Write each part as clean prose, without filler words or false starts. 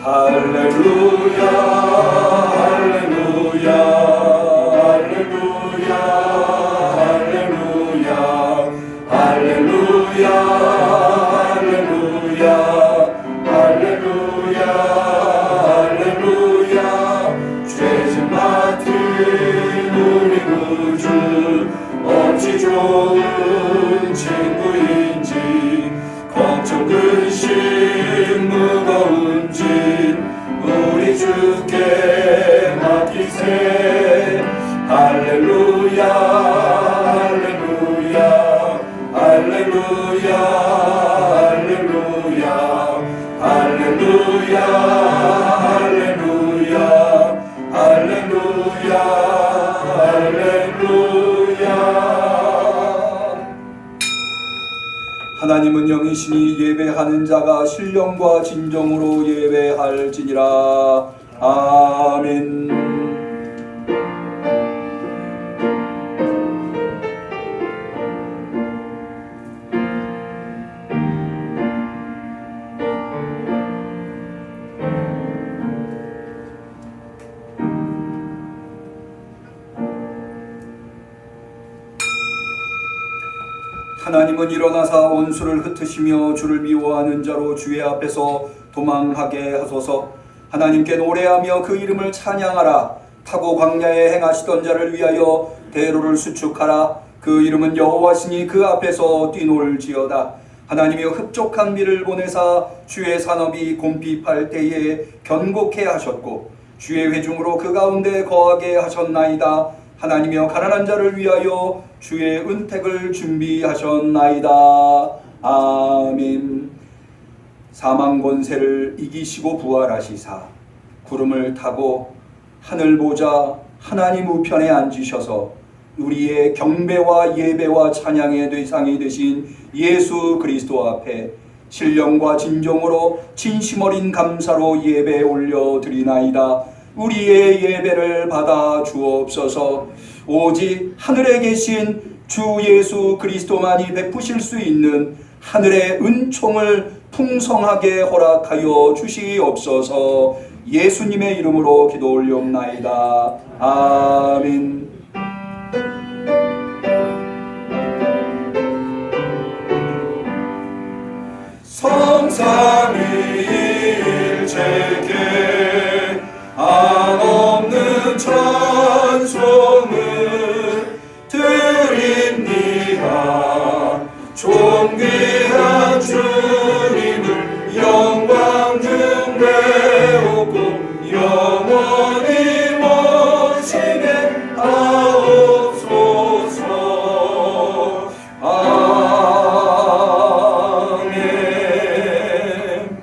할렐루야 할렐루야 할렐루야 할렐루야 할렐루야 할렐루야 할렐루야 할렐루야 죄진 맡은 우리 구주 어찌 좋은 친구인지 걱정 근심 무거운 짐 우리 주께 맡기세. 할렐루야 할렐루야 할렐루야 할렐루야 할렐루야 할렐루야 할렐루야 할렐루야. 하나님은 영이시니 예배하는 자가 신령과 진정으로 예배할지니라. 아멘. 하나님은 일어나사 원수를 흩으시며 주를 미워하는 자로 주의 앞에서 도망하게 하소서. 하나님께 노래하며 그 이름을 찬양하라. 타고 광야에 행하시던 자를 위하여 대로를 수축하라. 그 이름은 여호와시니 그 앞에서 뛰놀지어다. 하나님이 흡족한 비를 보내사 주의 산업이 곰핍할 때에 견고케 하셨고 주의 회중으로 그 가운데 거하게 하셨나이다. 하나님이여 가난한 자를 위하여 주의 은택을 준비하셨나이다. 아멘. 사망 권세를 이기시고 부활하시사 구름을 타고 하늘 보자 하나님 우편에 앉으셔서 우리의 경배와 예배와 찬양의 대상이 되신 예수 그리스도 앞에 신령과 진정으로 진심 어린 감사로 예배 올려드리나이다. 우리의 예배를 받아 주옵소서. 오직 하늘에 계신 주 예수 그리스도만이 베푸실 수 있는 하늘의 은총을 풍성하게 허락하여 주시옵소서. 예수님의 이름으로 기도 올리옵나이다. 아멘. 성삼위일체께 한없는 찬송을 드립니다. 존귀한 주님을 영광 중배우고 영원히 모시게 하옵소서. 아멘.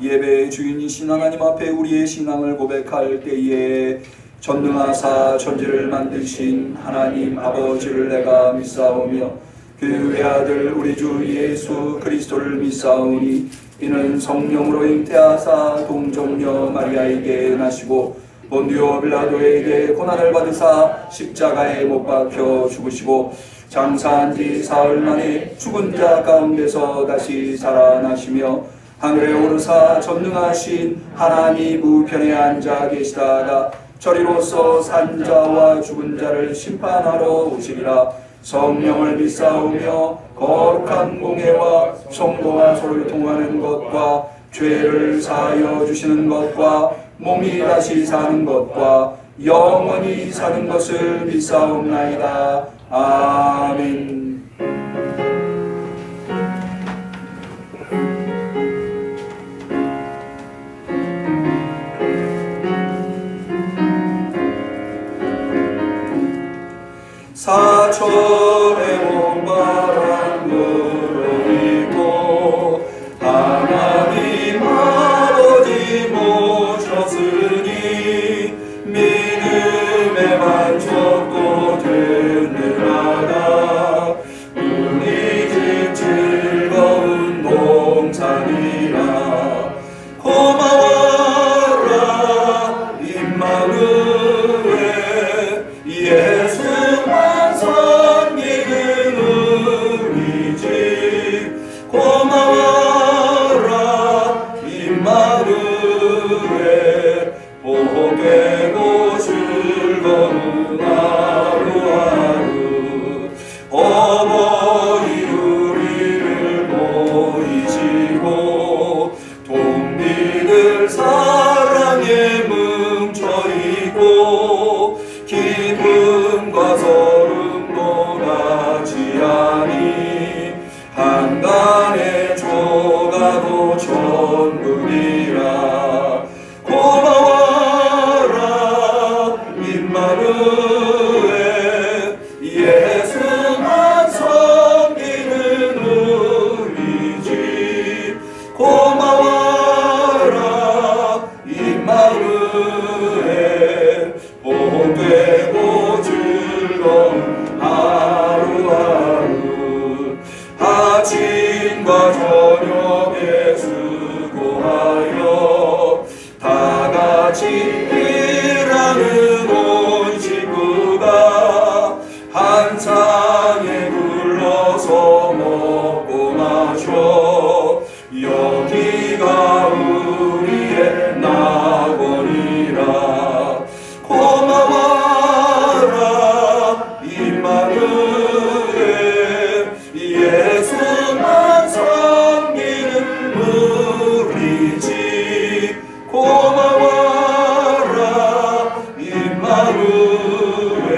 예배의 주인이신 하나님 앞에 우리의 신앙을 고백할 때에 전능하사 천지를 만드신 하나님 아버지를 내가 믿사오며 그 외아들 우리 주 예수 그리스도를 믿사오니 이는 성령으로 잉태하사 동정녀 마리아에게 나시고 본디오 빌라도에게 고난을 받으사 십자가에 못 박혀 죽으시고 장사한 지 사흘 만에 죽은 자 가운데서 다시 살아나시며 하늘에 오르사 전능하신 하나님 우편에 앉아 계시다가 저리로서 산자와 죽은 자를 심판하러 오시리라. 성령을 믿사오며 거룩한 공회와 성도와 서로 통하는 것과 죄를 사하여 주시는 것과 몸이 다시 사는 것과 영원히 사는 것을 믿사옵나이다. 아멘. 사천의 몸바람 불어이고 하나님 아버지 모셨으니 믿음의 만족도 듣느라다. 우리 집 즐거운 동산이라 고마워라 임마누엘 예수 만선이 한간에 조가도 천국이라. 고마워라 임마누엘, 예수만 섬기는 우리 집. 고마워라 임마누엘, 복되고 즐거운 하루하루. 아침과 저녁에 수고하여 다같이 일하는 온 식구가 한 상에 굴러서 먹고 마셔. 여기가 우리의 낙원이라. 고마워라 임마누엘, 예수만 섬기는 우리 집. 고마워라 임마누엘,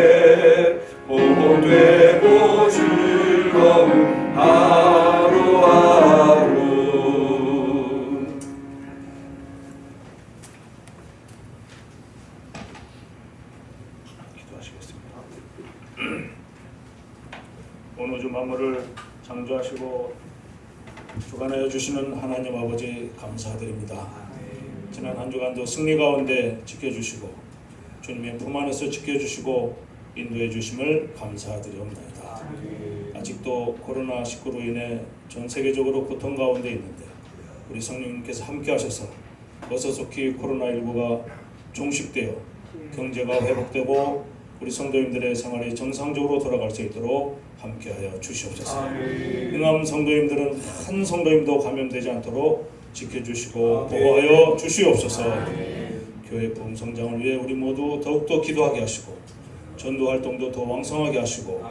복되고 즐거운 하루하루. 기도하시겠습니다. 온 우주 만물을 창조하시고 주관하여 주시는 하나님 아버지 감사드립니다. 지난 한 주간도 승리 가운데 지켜주시고 주님의 품 안에서 지켜주시고 인도해 주심을 감사드리옵나이다. 아직도 코로나19로 인해 전 세계적으로 고통 가운데 있는데 우리 성령님께서 함께 하셔서 어서속히 코로나19가 종식되어 경제가 회복되고 우리 성도님들의 생활이 정상적으로 돌아갈 수 있도록 함께하여 주시옵소서. 응암 성도님들은 한 성도님도 감염되지 않도록 지켜주시고 보호하여 주시옵소서. 교회 부흥 성장을 위해 우리 모두 더욱더 기도하게 하시고 전도 활동도 더 왕성하게 하시고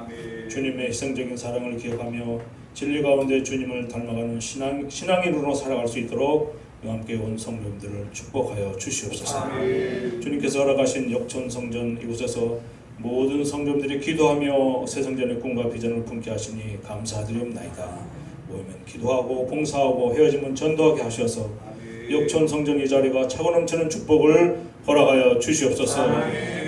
주님의 희생적인 사랑을 기억하며 진리 가운데 주님을 닮아가는 신앙인으로 살아갈 수 있도록 함께 온 성도님들을 축복하여 주시옵소서. 주님께서 허락하신 역천 성전 이곳에서 모든 성도님들이 기도하며 새 성전의 꿈과 비전을 품게 하시니 감사드리옵나이다. 모이면 기도하고 봉사하고 헤어지면 전도하게 하셔서 역천 성전 이 자리가 차고 넘치는 축복을 허락하여 주시옵소서.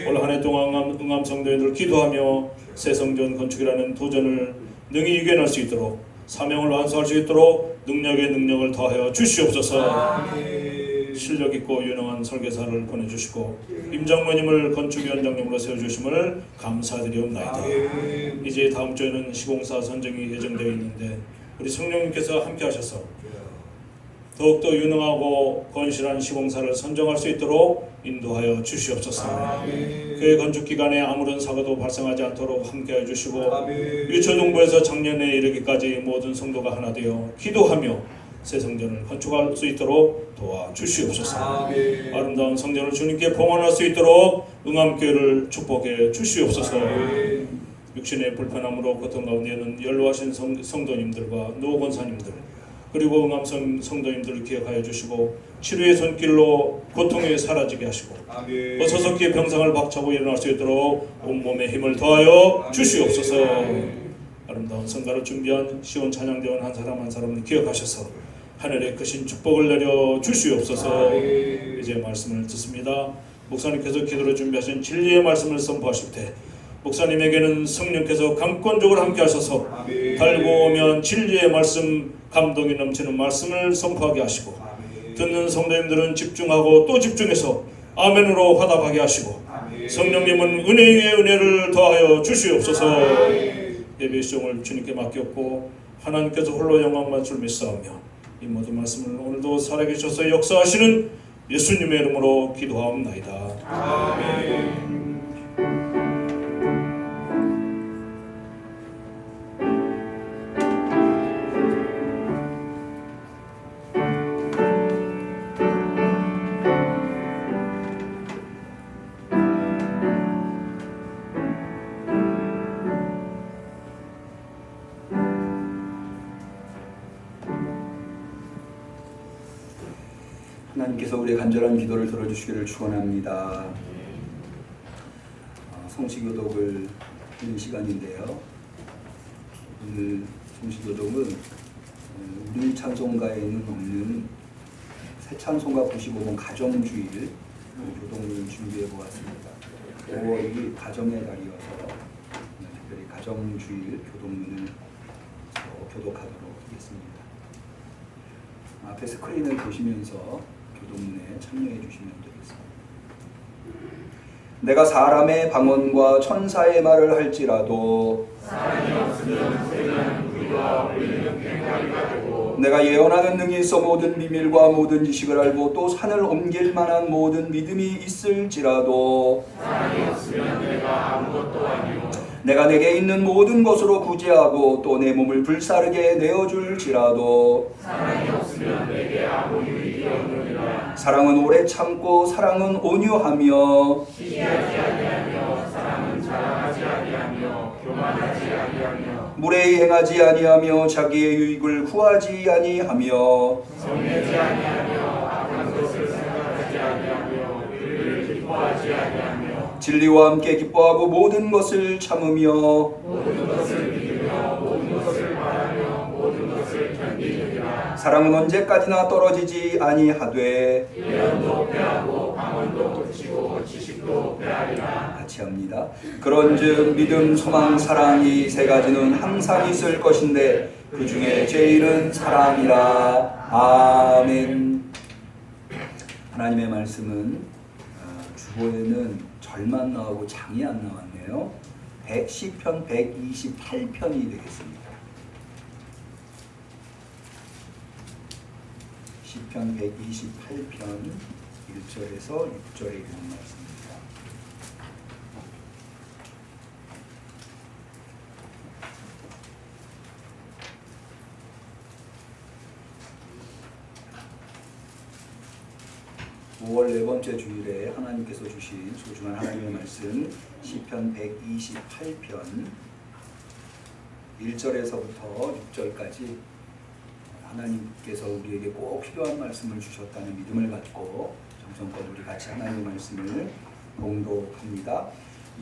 올 한 해 동안 응암 성도님들 기도하며 새 성전 건축이라는 도전을 능히 이겨낼 수 있도록 사명을 완수할 수 있도록 능력에 능력을 더하여 주시옵소서. 실력 있고 유능한 설계사를 보내주시고 임장모님을 건축위원장님으로 세워주심을 감사드리옵나이다. 이제 다음 주에는 시공사 선정이 예정되어 있는데 우리 성령님께서 함께 하셔서 더욱더 유능하고 건실한 시공사를 선정할 수 있도록 인도하여 주시옵소서. 교회 건축 기간에 아무런 사고도 발생하지 않도록 함께해 주시고 유초동부에서 작년에 이르기까지 모든 성도가 하나 되어 기도하며 새 성전을 건축할 수 있도록 도와주시옵소서. 아름다운 성전을 주님께 봉헌할 수 있도록 응암교회를 축복해 주시옵소서. 육신의 불편함으로 고통 가운데는 연로하신 성도님들과 노권사님들 그리고 응암성 성도님들을 기억하여 주시고 치료의 손길로 고통이 사라지게 하시고 어서속히 병상을 박차고 일어날 수 있도록 온몸에 힘을 더하여 주시옵소서. 아름다운 성가를 준비한 시온 찬양대원 한 사람 한 사람을 기억하셔서 하늘의 크신 축복을 내려 주시옵소서. 이제 말씀을 듣습니다. 목사님께서 기도를 준비하신 진리의 말씀을 선포하실 때 목사님에게는 성령께서 강권적으로 함께 하셔서 달고 오면 진리의 말씀 감동이 넘치는 말씀을 선포하게 하시고 듣는 성도님들은 집중하고 또 집중해서 아멘으로 화답하게 하시고 성령님은 은혜 위에 은혜를 더하여 주시옵소서. 예배 시종을 주님께 맡겼고 하나님께서 홀로 영광만 줄 믿사오며 이 모든 말씀을 오늘도 살아계셔서 역사하시는 예수님의 이름으로 기도하옵나이다. 아멘. 하나님께서 우리의 간절한 기도를 들어주시기를 축원합니다. 성시교독을 하는 시간인데요. 오늘 성시교독은 우리 찬송가에는 없는 새 찬송가 95번 가정주일 교독문을 준비해 보았습니다. 5월이 가정의 달이어서 특별히 가정주일 교독문을 교독하도록 하겠습니다. 앞에 스크린을 보시면서 교독문에 참여해 주시면 되겠습니다. 내가 사람의 방언과 천사의 말을 할지라도 사랑이 없으면 새는 우리와 우리는 괭과리가 되고 내가 예언하는 능이 있어 모든 비밀과 모든 지식을 알고 또 산을 옮길 만한 모든 믿음이 있을지라도 사랑이 없으면 내가 아무것도 아니오 내가 내게 있는 모든 것으로 구제하고 또 내 몸을 불사르게 내어줄지라도 사랑이 없으면 내게 아무 유익이 없느니라 사랑은 오래 참고 사랑은 온유하며 시기하지 아니하며 사랑은 자랑하지 아니하며 교만하지 아니하며 무례히 행하지 아니하며 자기의 유익을 구하지 아니하며 성내지 아니하며 악한 것을 생각하지 아니하며 그를 기뻐하지 아니하며 진리와 함께 기뻐하고 모든 것을 참으며 모든 것을 믿으며 모든 것을 바라며 모든 것을 견디느니라 사랑은 언제까지나 떨어지지 아니하되 예언도 패하고 방언도 그치고 지식도 패하리라 같이 합니다. 그런즉 믿음, 소망, 사랑 이 세 가지는 항상 있을 것인데 그 중에 제일은 사랑이라. 아멘. 하나님의 말씀은 주보에는 절만 나오고 장이 안 나왔네요. 시편 128편이 되겠습니다. 시편 128편 1절에서 6절에 있는 말씀입니다. (5월) 네 번째 주일에 하나님께서 주신 소중한 하나님의 말씀 시편 128편 1절에서부터 6절까지 하나님께서 우리에게 꼭 필요한 말씀을 주셨다는 믿음을 갖고 정성껏 우리 같이 하나님의 말씀을 봉독합니다.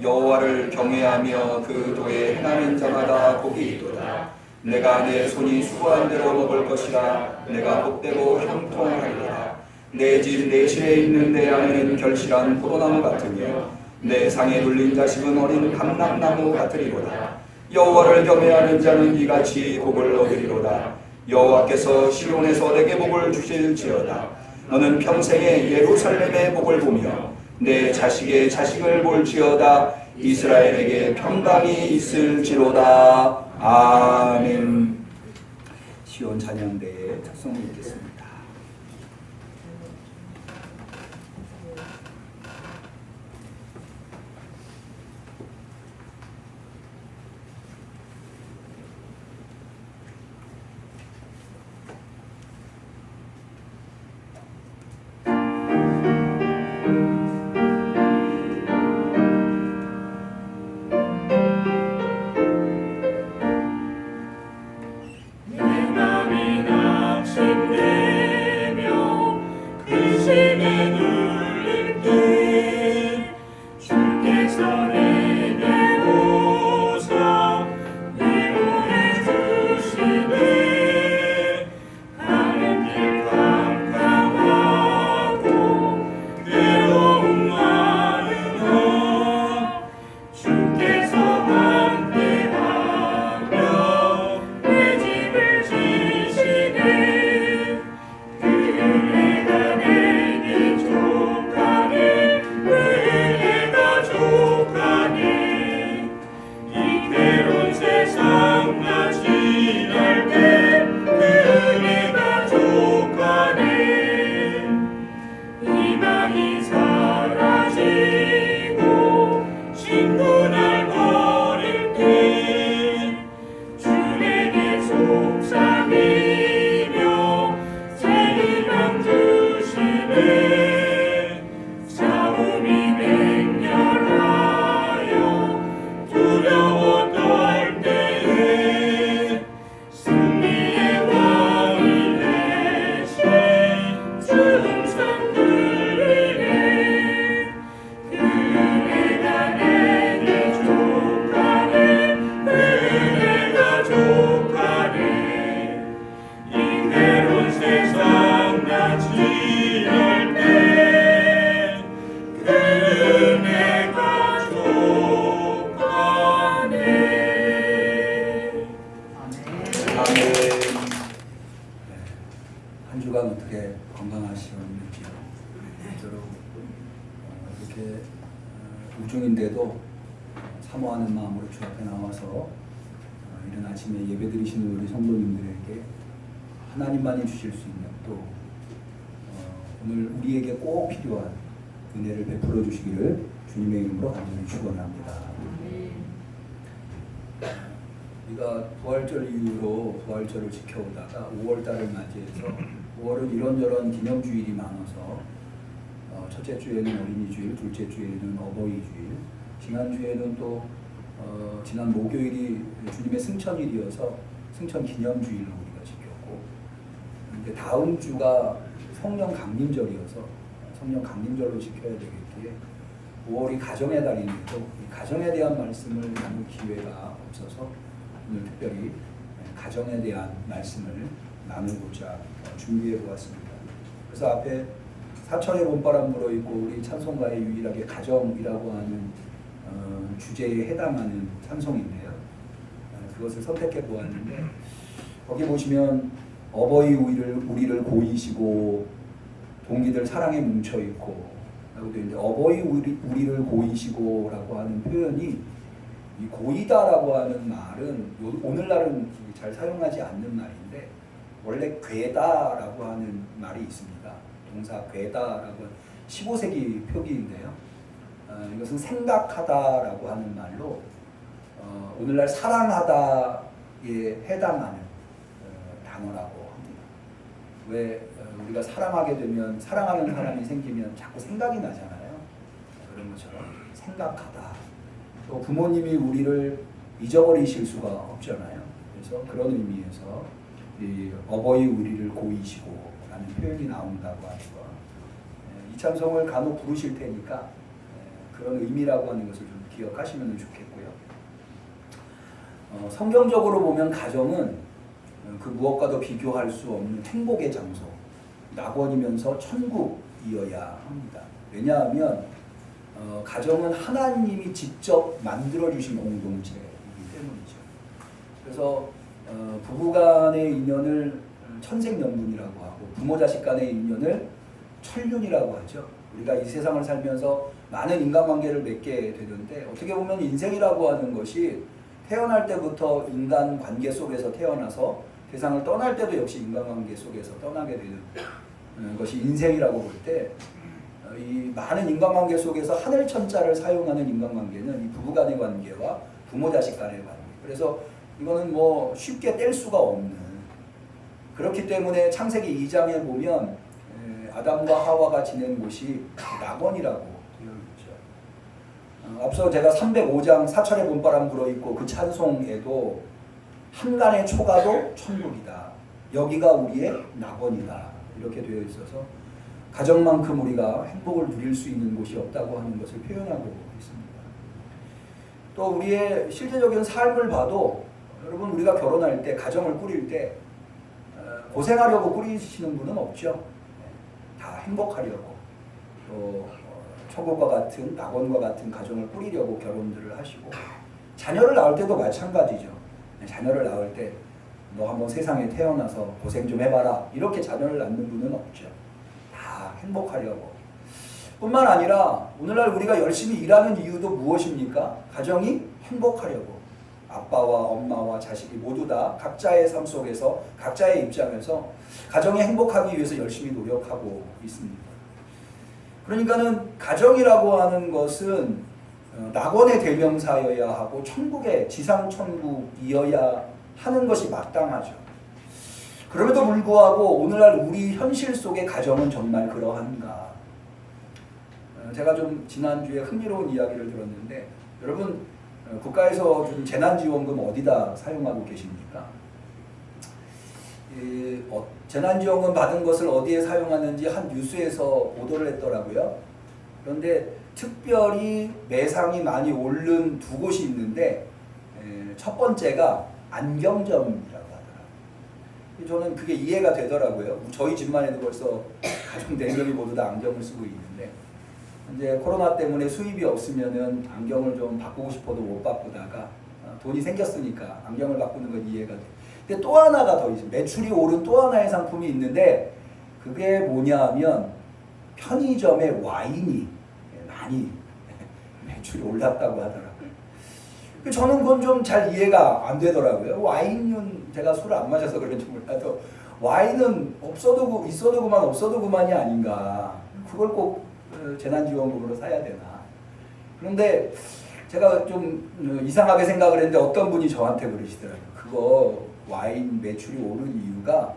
여호와를 경외하며 그 도에 행하는 자마다 복이 있도다. 내가 내 손이 수고한 대로 먹을 것이라. 내가 복되고 형통하리로다. 내 집 내실에 있는 내 아내는 결실한 포도나무 같으며 내 상에 둘린 자식은 어린 감람나무 같으리로다. 여호와를 경외하는 자는 이같이 복을 얻으리로다. 여호와께서 시온에서 내게 복을 주실지어다. 너는 평생에 예루살렘의 복을 보며 내 자식의 자식을 볼지어다. 이스라엘에게 평강이 있을지로다. 아멘. 시온 찬양대의 특성을 읽겠습니다. 내가 내게 줘 주간 어떻게 건강하시는지요? 저로 이렇게 우중인데도 사모하는 마음으로 주 앞에 나와서 이른 아침에 예배 드리시는 우리 성도님들에게 하나님만이 주실 수 있는 또 오늘 우리에게 꼭 필요한 은혜를 베풀어 주시기를 주님의 이름으로 간절히 축원합니다. 우리가 부활절 이후로 부활절을 지켜오다가 5월달을 맞이해서 5월은 이런저런 기념주일이 많아서 첫째 주에는 어린이주일, 둘째 주에는 어버이주일, 지난주에는 또 지난 목요일이 주님의 승천일이어서 승천 기념주일로 우리가 지켰고, 이제 다음 주가 성령 강림절이어서 성령 강림절로 지켜야 되겠기에 5월이 가정의 달인데도 이 가정에 대한 말씀을 나눌 기회가 없어서 오늘 특별히 가정에 대한 말씀을 나누고자 준비해 보았습니다. 그래서 앞에 사천의 봄바람 불어있고 우리 찬송가에 유일하게 가정이라고 하는 주제에 해당하는 찬송인데요. 그것을 선택해 보았는데 거기 보시면 어버이 우리를 고이시고 동기들 사랑에 뭉쳐 있고 라고 되어 있는데 어버이 우리를 고이시고라고 하는 표현이 이 고이다라고 하는 말은 오늘날은 잘 사용하지 않는 말인데 원래 괴다라고 하는 말이 있습니다. 동사 괴다라고 15세기 표기인데요. 이것은 생각하다라고 하는 말로 오늘날 사랑하다에 해당하는 단어라고 합니다. 왜 우리가 사랑하게 되면 사랑하는 사람이 생기면 자꾸 생각이 나잖아요. 그런 것처럼 생각하다. 또 부모님이 우리를 잊어버리실 수가 없잖아요. 그래서 그런 의미에서 이 어버이 우리를 고이시고 라는 표현이 나온다고 하는 거. 이 찬송을 간혹 부르실 테니까 그런 의미라고 하는 것을 좀 기억하시면 좋겠고요. 성경적으로 보면 가정은 그 무엇과도 비교할 수 없는 행복의 장소, 낙원이면서 천국이어야 합니다. 왜냐하면 가정은 하나님이 직접 만들어주신 공동체이기 때문이죠. 그래서 부부간의 인연을 천생연분이라고 하고 부모 자식 간의 인연을 천륜이라고 하죠. 우리가 이 세상을 살면서 많은 인간관계를 맺게 되는데 어떻게 보면 인생이라고 하는 것이 태어날 때부터 인간관계 속에서 태어나서 세상을 떠날 때도 역시 인간관계 속에서 떠나게 되는 것이 인생이라고 볼 때 이 많은 인간관계 속에서 하늘천자를 사용하는 인간관계는 이 부부간의 관계와 부모 자식 간의 관계. 그래서 이거는 뭐 쉽게 뗄 수가 없는, 그렇기 때문에 창세기 2장에 보면 아담과 하와가 지낸 곳이 낙원이라고 되어 있죠. 앞서 제가 305장 사철의 봄바람 불어있고 그 찬송에도 한간의 초가도 천국이다, 여기가 우리의 낙원이다 이렇게 되어 있어서 가정만큼 우리가 행복을 누릴 수 있는 곳이 없다고 하는 것을 표현하고 있습니다. 또 우리의 실제적인 삶을 봐도 여러분 우리가 결혼할 때 가정을 꾸릴 때 고생하려고 꾸리시는 분은 없죠. 다 행복하려고 또 천국과 같은 낙원과 같은 가정을 꾸리려고 결혼들을 하시고 자녀를 낳을 때도 마찬가지죠. 자녀를 낳을 때 너 한번 세상에 태어나서 고생 좀 해봐라 이렇게 자녀를 낳는 분은 없죠. 다 행복하려고. 뿐만 아니라 오늘날 우리가 열심히 일하는 이유도 무엇입니까? 가정이 행복하려고. 아빠와 엄마와 자식이 모두 다 각자의 삶 속에서 각자의 입장에서 가정이 행복하기 위해서 열심히 노력하고 있습니다. 그러니까는 가정이라고 하는 것은 낙원의 대명사여야 하고 천국의 지상천국이어야 하는 것이 마땅하죠. 그럼에도 불구하고 오늘날 우리 현실 속의 가정은 정말 그러한가? 제가 좀 지난주에 흥미로운 이야기를 들었는데 여러분 국가에서 준 재난지원금 어디다 사용하고 계십니까? 재난지원금 받은 것을 어디에 사용하는지 한 뉴스에서 보도를 했더라고요. 그런데 특별히 매상이 많이 오른 두 곳이 있는데 첫 번째가 안경점이라고 하더라고요. 저는 그게 이해가 되더라고요. 저희 집만 해도 벌써 가족 4명이 모두 다 안경을 쓰고 있는데 이제 코로나 때문에 수입이 없으면은 안경을 좀 바꾸고 싶어도 못 바꾸다가 돈이 생겼으니까 안경을 바꾸는 건 이해가 돼. 근데 또 하나가 더 있어요. 매출이 오른 또 하나의 상품이 있는데 그게 뭐냐 하면 편의점의 와인이 많이 매출이 올랐다고 하더라고요. 저는 그건 좀 잘 이해가 안 되더라고요. 와인은 제가 술을 안 마셔서 그런지 몰라도 와인은 없어도 있어도 그만 없어도 그만이 아닌가. 그걸 꼭 재난지원금으로 사야 되나. 그런데 제가 좀 이상하게 생각을 했는데 어떤 분이 저한테 그러시더라고요. 그거 와인 매출이 오른 이유가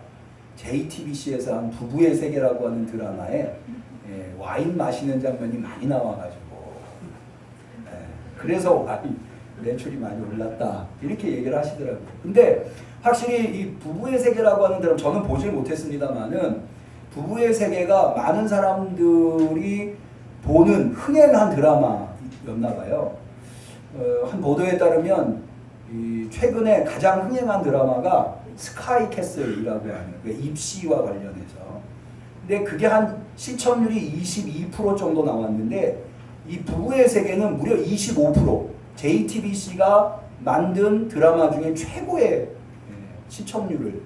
JTBC에서 한 부부의 세계라고 하는 드라마에 와인 마시는 장면이 많이 나와가지고 그래서 와인 매출이 많이 올랐다 이렇게 얘기를 하시더라고요. 근데 확실히 이 부부의 세계라고 하는 드라마 저는 보질 못했습니다만은 부부의 세계가 많은 사람들이 보는 흥행한 드라마였나 봐요. 한 보도에 따르면 최근에 가장 흥행한 드라마가 스카이 캐슬이라고 하는 입시와 관련해서. 근데 그게 한 시청률이 22% 정도 나왔는데 이 부부의 세계는 무려 25%. JTBC가 만든 드라마 중에 최고의 시청률을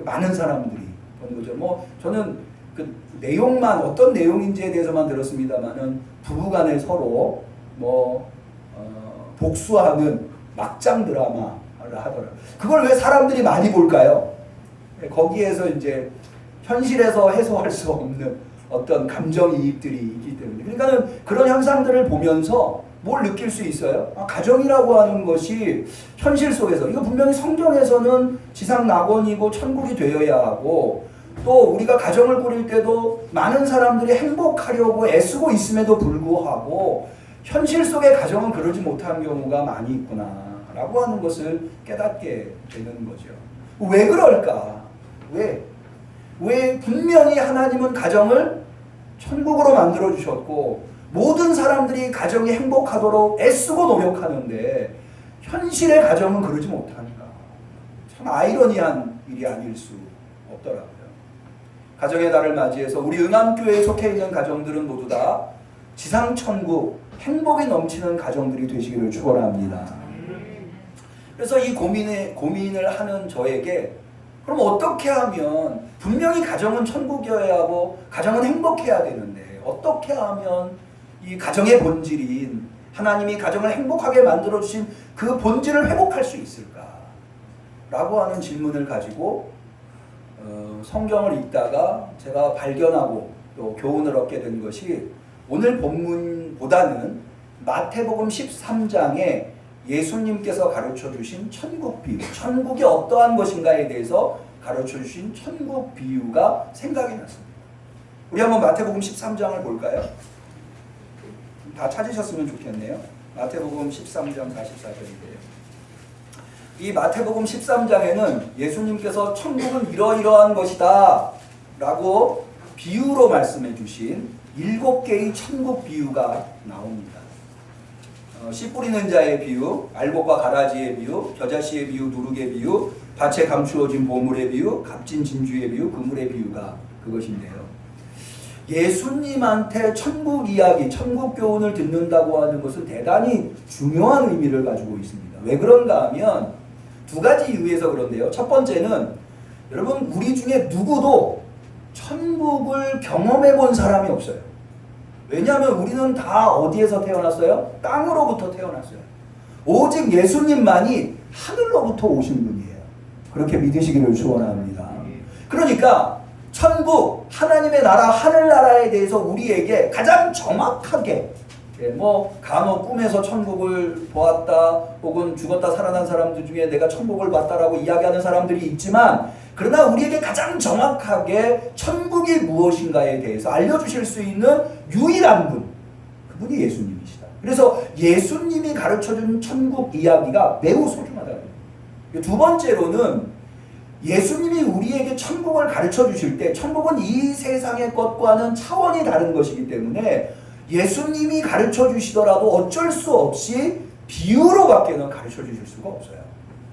많은 사람들이 본 거죠. 뭐 저는 그 내용만 어떤 내용인지에 대해서만 들었습니다만은 부부간에 서로 복수하는 막장 드라마를 하더라고요. 그걸 왜 사람들이 많이 볼까요? 거기에서 이제 현실에서 해소할 수 없는 어떤 감정이입들이 있기 때문에. 그러니까는 그런 현상들을 보면서 뭘 느낄 수 있어요? 가정이라고 하는 것이 현실 속에서 이거 분명히 성경에서는 지상 낙원이고 천국이 되어야 하고 또 우리가 가정을 꾸릴 때도 많은 사람들이 행복하려고 애쓰고 있음에도 불구하고 현실 속의 가정은 그러지 못한 경우가 많이 있구나 라고 하는 것을 깨닫게 되는 거죠. 왜 그럴까? 왜 분명히 하나님은 가정을 천국으로 만들어 주셨고 모든 사람들이 가정이 행복하도록 애쓰고 노력하는데 현실의 가정은 그러지 못한가. 참 아이러니한 일이 아닐 수 없더라고요. 가정의 달을 맞이해서 우리 응암교회에 속해 있는 가정들은 모두 다 지상천국 행복이 넘치는 가정들이 되시기를 축원합니다. 그래서 이 고민을 하는 저에게 그럼 어떻게 하면 분명히 가정은 천국이어야 하고 가정은 행복해야 되는데 어떻게 하면 이 가정의 본질인 하나님이 가정을 행복하게 만들어주신 그 본질을 회복할 수 있을까? 라고 하는 질문을 가지고 성경을 읽다가 제가 발견하고 또 교훈을 얻게 된 것이 오늘 본문보다는 마태복음 13장에 예수님께서 가르쳐 주신 천국 비유, 천국이 어떠한 것인가에 대해서 가르쳐 주신 천국 비유가 생각이 났습니다. 우리 한번 마태복음 13장을 볼까요? 다 찾으셨으면 좋겠네요. 마태복음 13장 44절인데요. 이 마태복음 13장에는 예수님께서 천국은 이러이러한 것이다 라고 비유로 말씀해 주신 7개의 천국 비유가 나옵니다. 씨 뿌리는 자의 비유, 알곡과 가라지의 비유, 겨자씨의 비유, 누룩의 비유, 밭에 감추어진 보물의 비유, 값진 진주의 비유, 그물의 비유가 그것인데요. 예수님한테 천국 이야기, 천국 교훈을 듣는다고 하는 것은 대단히 중요한 의미를 가지고 있습니다. 왜 그런가 하면 두 가지 이유에서 그런데요. 첫 번째는 여러분 우리 중에 누구도 천국을 경험해 본 사람이 없어요. 왜냐하면 우리는 다 어디에서 태어났어요? 땅으로부터 태어났어요. 오직 예수님만이 하늘로부터 오신 분이에요. 그렇게 믿으시기를 축원합니다. 그러니까 천국, 하나님의 나라, 하늘나라에 대해서 우리에게 가장 정확하게 간혹 꿈에서 천국을 보았다 혹은 죽었다 살아난 사람들 중에 내가 천국을 봤다라고 이야기하는 사람들이 있지만 그러나 우리에게 가장 정확하게 천국이 무엇인가에 대해서 알려주실 수 있는 유일한 분, 그분이 예수님이시다. 그래서 예수님이 가르쳐준 천국 이야기가 매우 소중하다. 두 번째로는 예수님이 우리에게 천국을 가르쳐 주실 때 천국은 이 세상의 것과는 차원이 다른 것이기 때문에 예수님이 가르쳐 주시더라도 어쩔 수 없이 비유로밖에는 가르쳐 주실 수가 없어요.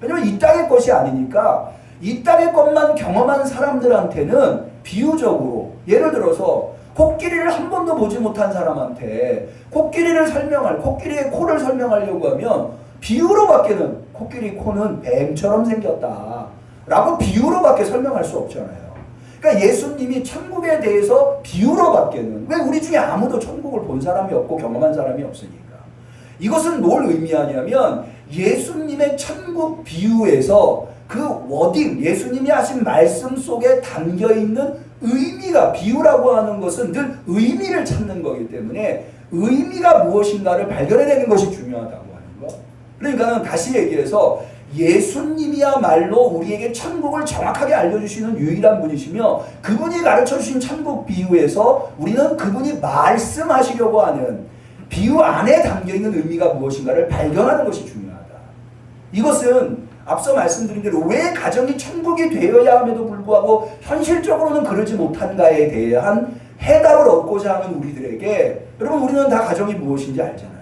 왜냐하면 이 땅의 것이 아니니까 이 땅의 것만 경험한 사람들한테는 비유적으로 예를 들어서 코끼리를 한 번도 보지 못한 사람한테 코끼리의 코를 설명하려고 하면 비유로밖에는 코끼리 코는 뱀처럼 생겼다 라고 비유로밖에 설명할 수 없잖아요. 그러니까 예수님이 천국에 대해서 비유로밖에는, 왜 우리 중에 아무도 천국을 본 사람이 없고 경험한 사람이 없으니까. 이것은 뭘 의미하냐면 예수님의 천국 비유에서 그 워딩, 예수님이 하신 말씀 속에 담겨있는 의미가, 비유라고 하는 것은 늘 의미를 찾는 거기 때문에 의미가 무엇인가를 발견해내는 것이 중요하다고 하는 거. 그러니까 다시 얘기해서 예수님이야말로 우리에게 천국을 정확하게 알려주시는 유일한 분이시며, 그분이 가르쳐주신 천국 비유에서 우리는 그분이 말씀하시려고 하는 비유 안에 담겨있는 의미가 무엇인가를 발견하는 것이 중요하다. 이것은 앞서 말씀드린 대로 왜 가정이 천국이 되어야 함에도 불구하고 현실적으로는 그러지 못한가에 대한 해답을 얻고자 하는 우리들에게, 여러분 우리는 다 가정이 무엇인지 알잖아요.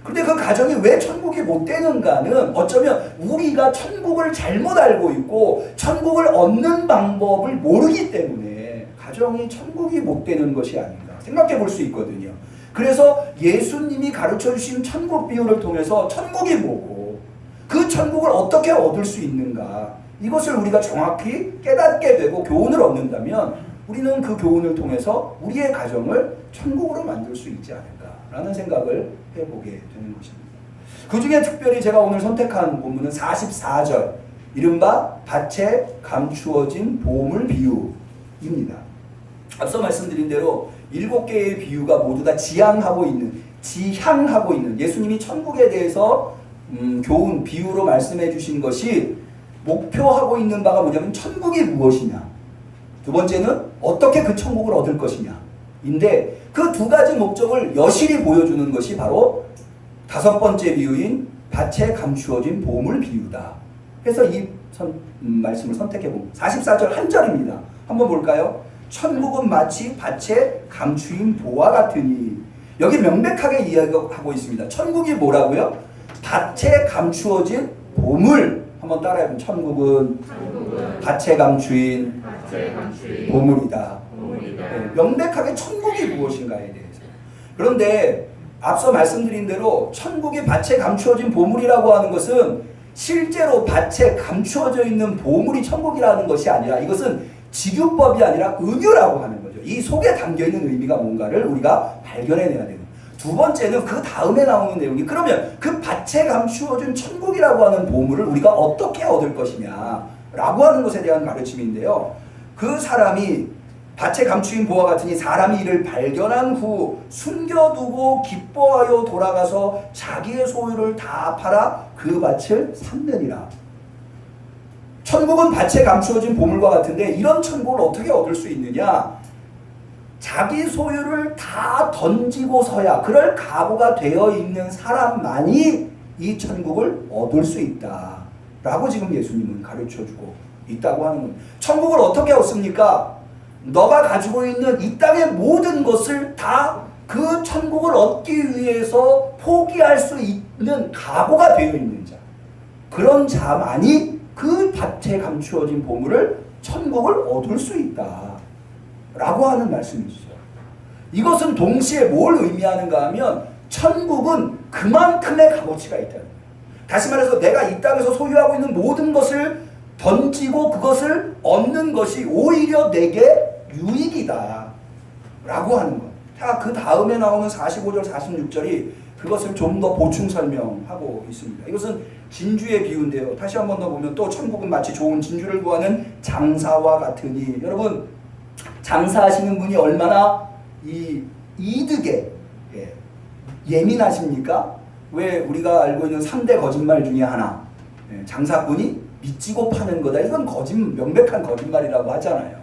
근데 그 가정이 왜 천국이 못 되는가는 어쩌면 우리가 천국을 잘못 알고 있고 천국을 얻는 방법을 모르기 때문에 가정이 천국이 못 되는 것이 아닌가 생각해 볼 수 있거든요. 그래서 예수님이 가르쳐 주신 천국 비유를 통해서 천국이 뭐고 그 천국을 어떻게 얻을 수 있는가, 이것을 우리가 정확히 깨닫게 되고 교훈을 얻는다면 우리는 그 교훈을 통해서 우리의 가정을 천국으로 만들 수 있지 않을까라는 생각을 해보게 되는 것입니다. 그 중에 특별히 제가 오늘 선택한 본문은 44절, 이른바 밭에 감추어진 보물 비유입니다. 앞서 말씀드린 대로 7개의 비유가 모두 다 지향하고 있는 예수님이 천국에 대해서 교훈, 비유로 말씀해 주신 것이 목표하고 있는 바가 뭐냐면 천국이 무엇이냐, 두 번째는 어떻게 그 천국을 얻을 것이냐 인데, 그 두 가지 목적을 여실히 보여주는 것이 바로 5번째 비유인 밭에 감추어진 보물 비유다. 그래서 이 말씀을 선택해 봅니다. 44절 한 절입니다. 한번 볼까요? 천국은 마치 밭에 감추인 보화 같으니. 여기 명백하게 이야기하고 있습니다. 천국이 뭐라고요? 밭에 감추어진 보물. 한번 따라해보면 천국은 밭에 감추인 보물이다. 네, 명백하게 천국이 무엇인가에 대해서. 그런데 앞서 말씀드린 대로 천국이 밭에 감추어진 보물이라고 하는 것은 실제로 밭에 감추어져 있는 보물이 천국이라는 것이 아니라, 이것은 직유법이 아니라 은유라고 하는 거죠. 이 속에 담겨있는 의미가 뭔가를 우리가 발견해내야 되는. 두 번째는 그 다음에 나오는 내용이, 그러면 그 밭에 감추어진 천국이라고 하는 보물을 우리가 어떻게 얻을 것이냐 라고 하는 것에 대한 가르침인데요. 그 사람이 밭에 감추인 보화 같으니 사람이 이를 발견한 후 숨겨두고 기뻐하여 돌아가서 자기의 소유를 다 팔아 그 밭을 샀느니라. 천국은 밭에 감추어진 보물과 같은데, 이런 천국을 어떻게 얻을 수 있느냐? 자기 소유를 다 던지고서야, 그럴 각오가 되어 있는 사람만이 이 천국을 얻을 수 있다 라고 지금 예수님은 가르쳐주고 있다고 하는 겁니다. 천국을 어떻게 얻습니까? 너가 가지고 있는 이 땅의 모든 것을 다 그 천국을 얻기 위해서 포기할 수 있는 각오가 되어 있는 자, 그런 자만이 그 밭에 감추어진 보물을, 천국을 얻을 수 있다 라고 하는 말씀이시죠. 이것은 동시에 뭘 의미하는가 하면 천국은 그만큼의 값어치가 있다는 거예요. 다시 말해서 내가 이 땅에서 소유하고 있는 모든 것을 던지고 그것을 얻는 것이 오히려 내게 유익이다 라고 하는 것. 자, 그 다음에 나오는 45절 46절이 그것을 좀 더 보충 설명하고 있습니다. 이것은 진주의 비유인데요. 다시 한 번 더 보면 또 천국은 마치 좋은 진주를 구하는 장사와 같으니. 여러분, 장사하시는 분이 얼마나 이 이득에 예민하십니까? 왜 우리가 알고 있는 3대 거짓말 중에 하나, 장사꾼이 미치고 파는 거다. 이건 명백한 거짓말이라고 하잖아요.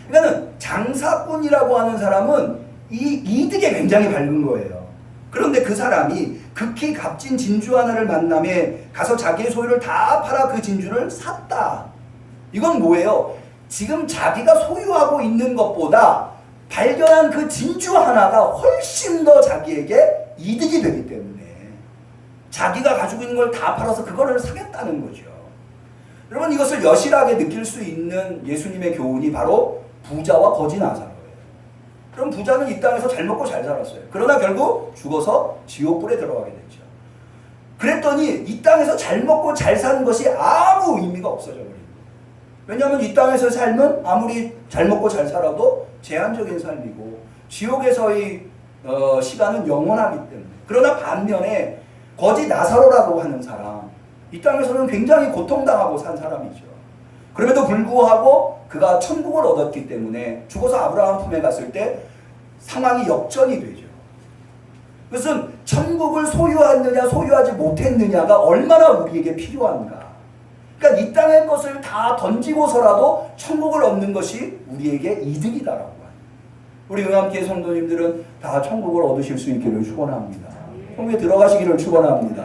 그러니까 장사꾼이라고 하는 사람은 이 이득에 굉장히 밝은 거예요. 그런데 그 사람이 극히 값진 진주 하나를 만남에 가서 자기의 소유를 다 팔아 그 진주를 샀다. 이건 뭐예요? 지금 자기가 소유하고 있는 것보다 발견한 그 진주 하나가 훨씬 더 자기에게 이득이 되기 때문에 자기가 가지고 있는 걸 다 팔아서 그거를 사겠다는 거죠. 여러분, 이것을 여실하게 느낄 수 있는 예수님의 교훈이 바로 부자와 거지 나사로예요. 그럼 부자는 이 땅에서 잘 먹고 잘 살았어요. 그러나 결국 죽어서 지옥불에 들어가게 됐죠. 그랬더니 이 땅에서 잘 먹고 잘 사는 것이 아무 의미가 없어져 버립니다. 왜냐하면 이 땅에서 삶은 아무리 잘 먹고 잘 살아도 제한적인 삶이고 지옥에서의 시간은 영원하기 때문에. 그러나 반면에 거지 나사로라고 하는 사람, 이 땅에서는 굉장히 고통당하고 산 사람이죠. 그럼에도 불구하고 그가 천국을 얻었기 때문에 죽어서 아브라함 품에 갔을 때 상황이 역전이 되죠. 그것은 천국을 소유했느냐 소유하지 못했느냐가 얼마나 우리에게 필요한가. 그러니까 이 땅의 것을 다 던지고서라도 천국을 얻는 것이 우리에게 이득이다라고 합니다. 우리 응암교회 성도님들은 다 천국을 얻으실 수 있기를 축원합니다. 천국에 들어가시기를 축원합니다.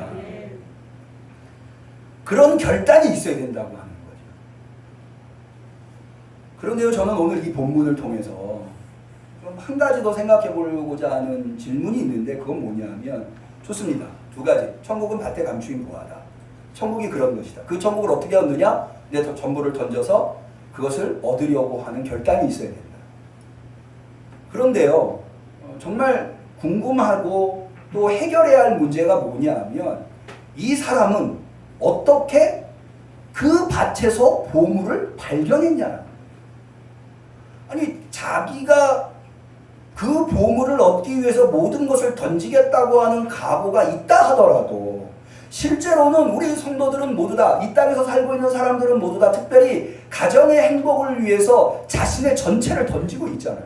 그런 결단이 있어야 된다고 하는 거죠. 그런데요, 저는 오늘 이 본문을 통해서 좀 한 가지 더 생각해 보려고자 하는 질문이 있는데, 그건 뭐냐면, 좋습니다. 두 가지. 천국은 밭에 감추인 보화다. 천국이 그런 것이다. 그 천국을 어떻게 얻느냐? 내 전부를 던져서 그것을 얻으려고 하는 결단이 있어야 된다. 그런데요, 정말 궁금하고 또 해결해야 할 문제가 뭐냐면, 이 사람은 어떻게 그 밭에서 보물을 발견했냐는 거예요. 아니, 자기가 그 보물을 얻기 위해서 모든 것을 던지겠다고 하는 각오가 있다 하더라도 실제로는 우리 성도들은 모두 다, 이 땅에서 살고 있는 사람들은 모두 다 특별히 가정의 행복을 위해서 자신의 전체를 던지고 있잖아요.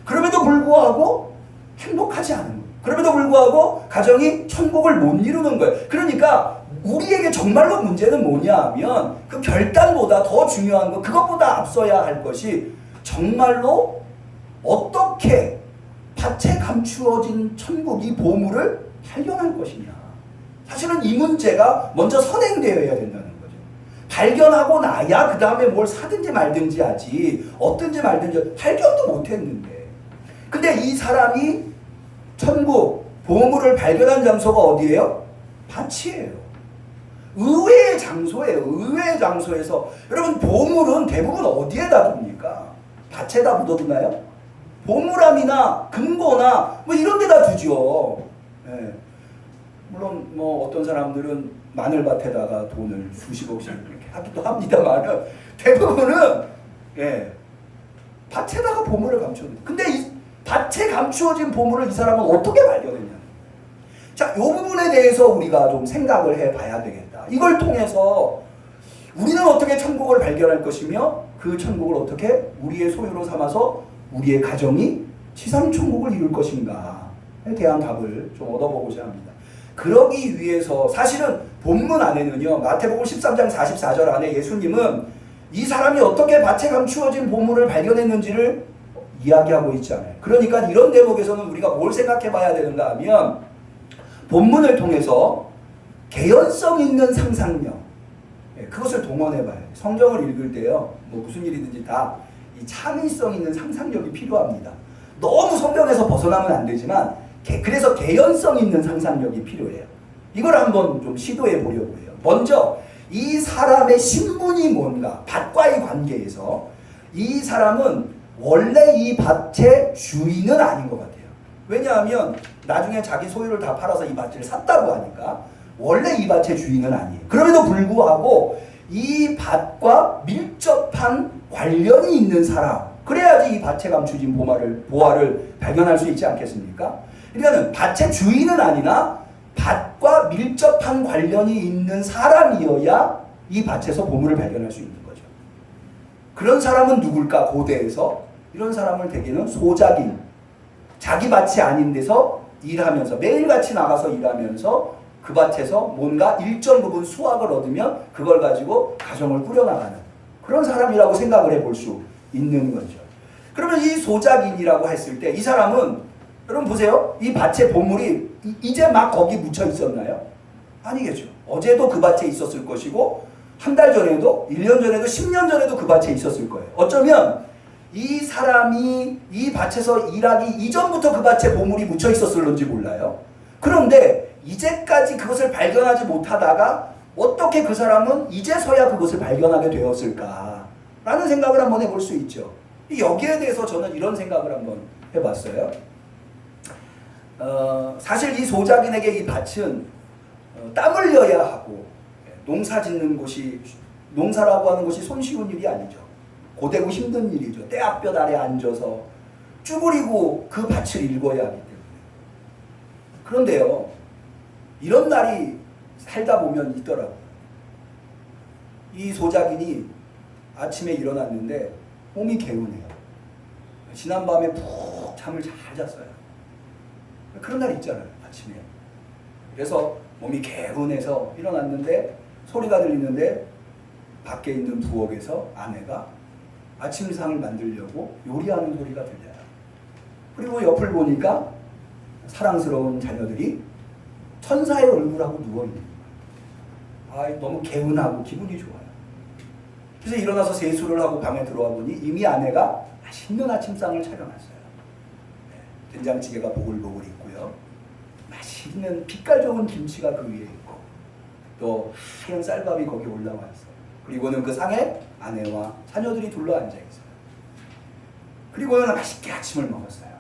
그럼에도 불구하고 행복하지 않은 거예요. 그럼에도 불구하고 가정이 천국을 못 이루는 거예요. 그러니까 우리에게 정말로 문제는 뭐냐 하면, 그 결단보다 더 중요한 거, 그것보다 앞서야 할 것이 정말로 어떻게 밭에 감추어진 천국, 이 보물을 발견할 것이냐. 사실은 이 문제가 먼저 선행되어야 된다는 거죠. 발견하고 나야 그 다음에 뭘 사든지 말든지 하지, 얻든지 말든지. 발견도 못했는데. 근데 이 사람이 천국, 보물을 발견한 장소가 어디예요? 밭이에요. 의외의 장소예요. 의외의 장소에서. 여러분, 보물은 대부분 어디에다 둡니까? 밭에다 묻어두나요? 보물함이나 금고나 뭐 이런 데다 두죠. 예. 물론 뭐 어떤 사람들은 마늘밭에다가 돈을 수십억씩 이렇게 하기도 합니다만, 대부분은 밭에다가 보물을 감춰둔다. 근데 이 밭에 감추어진 보물을 이 사람은 어떻게 발견했냐. 자, 이 부분에 대해서 우리가 좀 생각을 해봐야 되겠다. 이걸 통해서 우리는 어떻게 천국을 발견할 것이며, 그 천국을 어떻게 우리의 소유로 삼아서 우리의 가정이 지상천국을 이룰 것인가에 대한 답을 좀 얻어보고자 합니다. 그러기 위해서 사실은 본문 안에는요, 마태복음 13장 44절 안에 예수님은 이 사람이 어떻게 밭에 감추어진 보물을 발견했는지를 이야기하고 있지 않아요. 그러니까 이런 대목에서는 우리가 뭘 생각해 봐야 되는가 하면, 본문을 통해서 개연성 있는 상상력, 그것을 동원해 봐야 돼요. 성경을 읽을 때요, 뭐 무슨 일이든지 다 이 창의성 있는 상상력이 필요합니다. 너무 성경에서 벗어나면 안 되지만, 그래서 개연성 있는 상상력이 필요해요. 이걸 한번 좀 시도해 보려고 해요. 먼저 이 사람의 신분이 뭔가, 밭과의 관계에서 이 사람은 원래 이 밭의 주인은 아닌 것 같아요. 왜냐하면 나중에 자기 소유를 다 팔아서 이 밭을 샀다고 하니까 원래 이 밭의 주인은 아니에요. 그럼에도 불구하고 이 밭과 밀접한 관련이 있는 사람, 그래야지 이 밭에 감추진 보화를 발견할 수 있지 않겠습니까? 그러니까 밭의 주인은 아니나 밭과 밀접한 관련이 있는 사람이어야 이 밭에서 보물을 발견할 수 있는 거죠. 그런 사람은 누굴까? 고대에서 이런 사람을 대개는 소작인, 자기 밭이 아닌 데서 일하면서, 매일같이 나가서 일하면서 그 밭에서 뭔가 일정 부분 수확을 얻으면 그걸 가지고 가정을 꾸려나가는 그런 사람이라고 생각을 해볼 수 있는 거죠. 그러면 이 소작인이라고 했을 때 이 사람은, 여러분 보세요. 이 밭에 보물이 이제 막 거기 묻혀 있었나요? 아니겠죠. 어제도 그 밭에 있었을 것이고, 한 달 전에도, 1년 전에도, 10년 전에도 그 밭에 있었을 거예요. 어쩌면 이 사람이 이 밭에서 일하기 이전부터 그 밭에 보물이 묻혀 있었을런지 몰라요. 그런데 이제까지 그것을 발견하지 못하다가 어떻게 그 사람은 이제서야 그것을 발견하게 되었을까라는 생각을 한번 해볼 수 있죠. 여기에 대해서 저는 이런 생각을 한번 해봤어요. 사실 이 소작인에게 이 밭은 땀 흘려야 하고 농사 짓는 곳이 농사라고 하는 것이 손쉬운 일이 아니죠. 고되고 힘든 일이죠. 떼앞볕 아래 앉아서 쭈그리고 그 밭을 일궈야 하기 때문에. 그런데요, 이런 날이 살다 보면 있더라고요. 이 소작인이 아침에 일어났는데 몸이 개운해요. 지난밤에 푹 잠을 잘 잤어요. 그런 날 있잖아요, 아침에. 그래서 몸이 개운해서 일어났는데 소리가 들리는데 밖에 있는 부엌에서 아내가 아침상을 만들려고 요리하는 소리가 들려요. 그리고 옆을 보니까 사랑스러운 자녀들이 천사의 얼굴하고 누워있는 거예요. 너무 개운하고 기분이 좋아요. 그래서 일어나서 세수를 하고 방에 들어와 보니 이미 아내가 맛있는 아침상을 차려놨어요. 된장찌개가 보글보글 있고요. 맛있는 빛깔 좋은 김치가 그 위에 있고 또 하얀 쌀밥이 거기 올라와 있어요. 그리고는 그 상에 아내와 자녀들이 둘러 앉아 있어요. 그리고는 맛있게 아침을 먹었어요.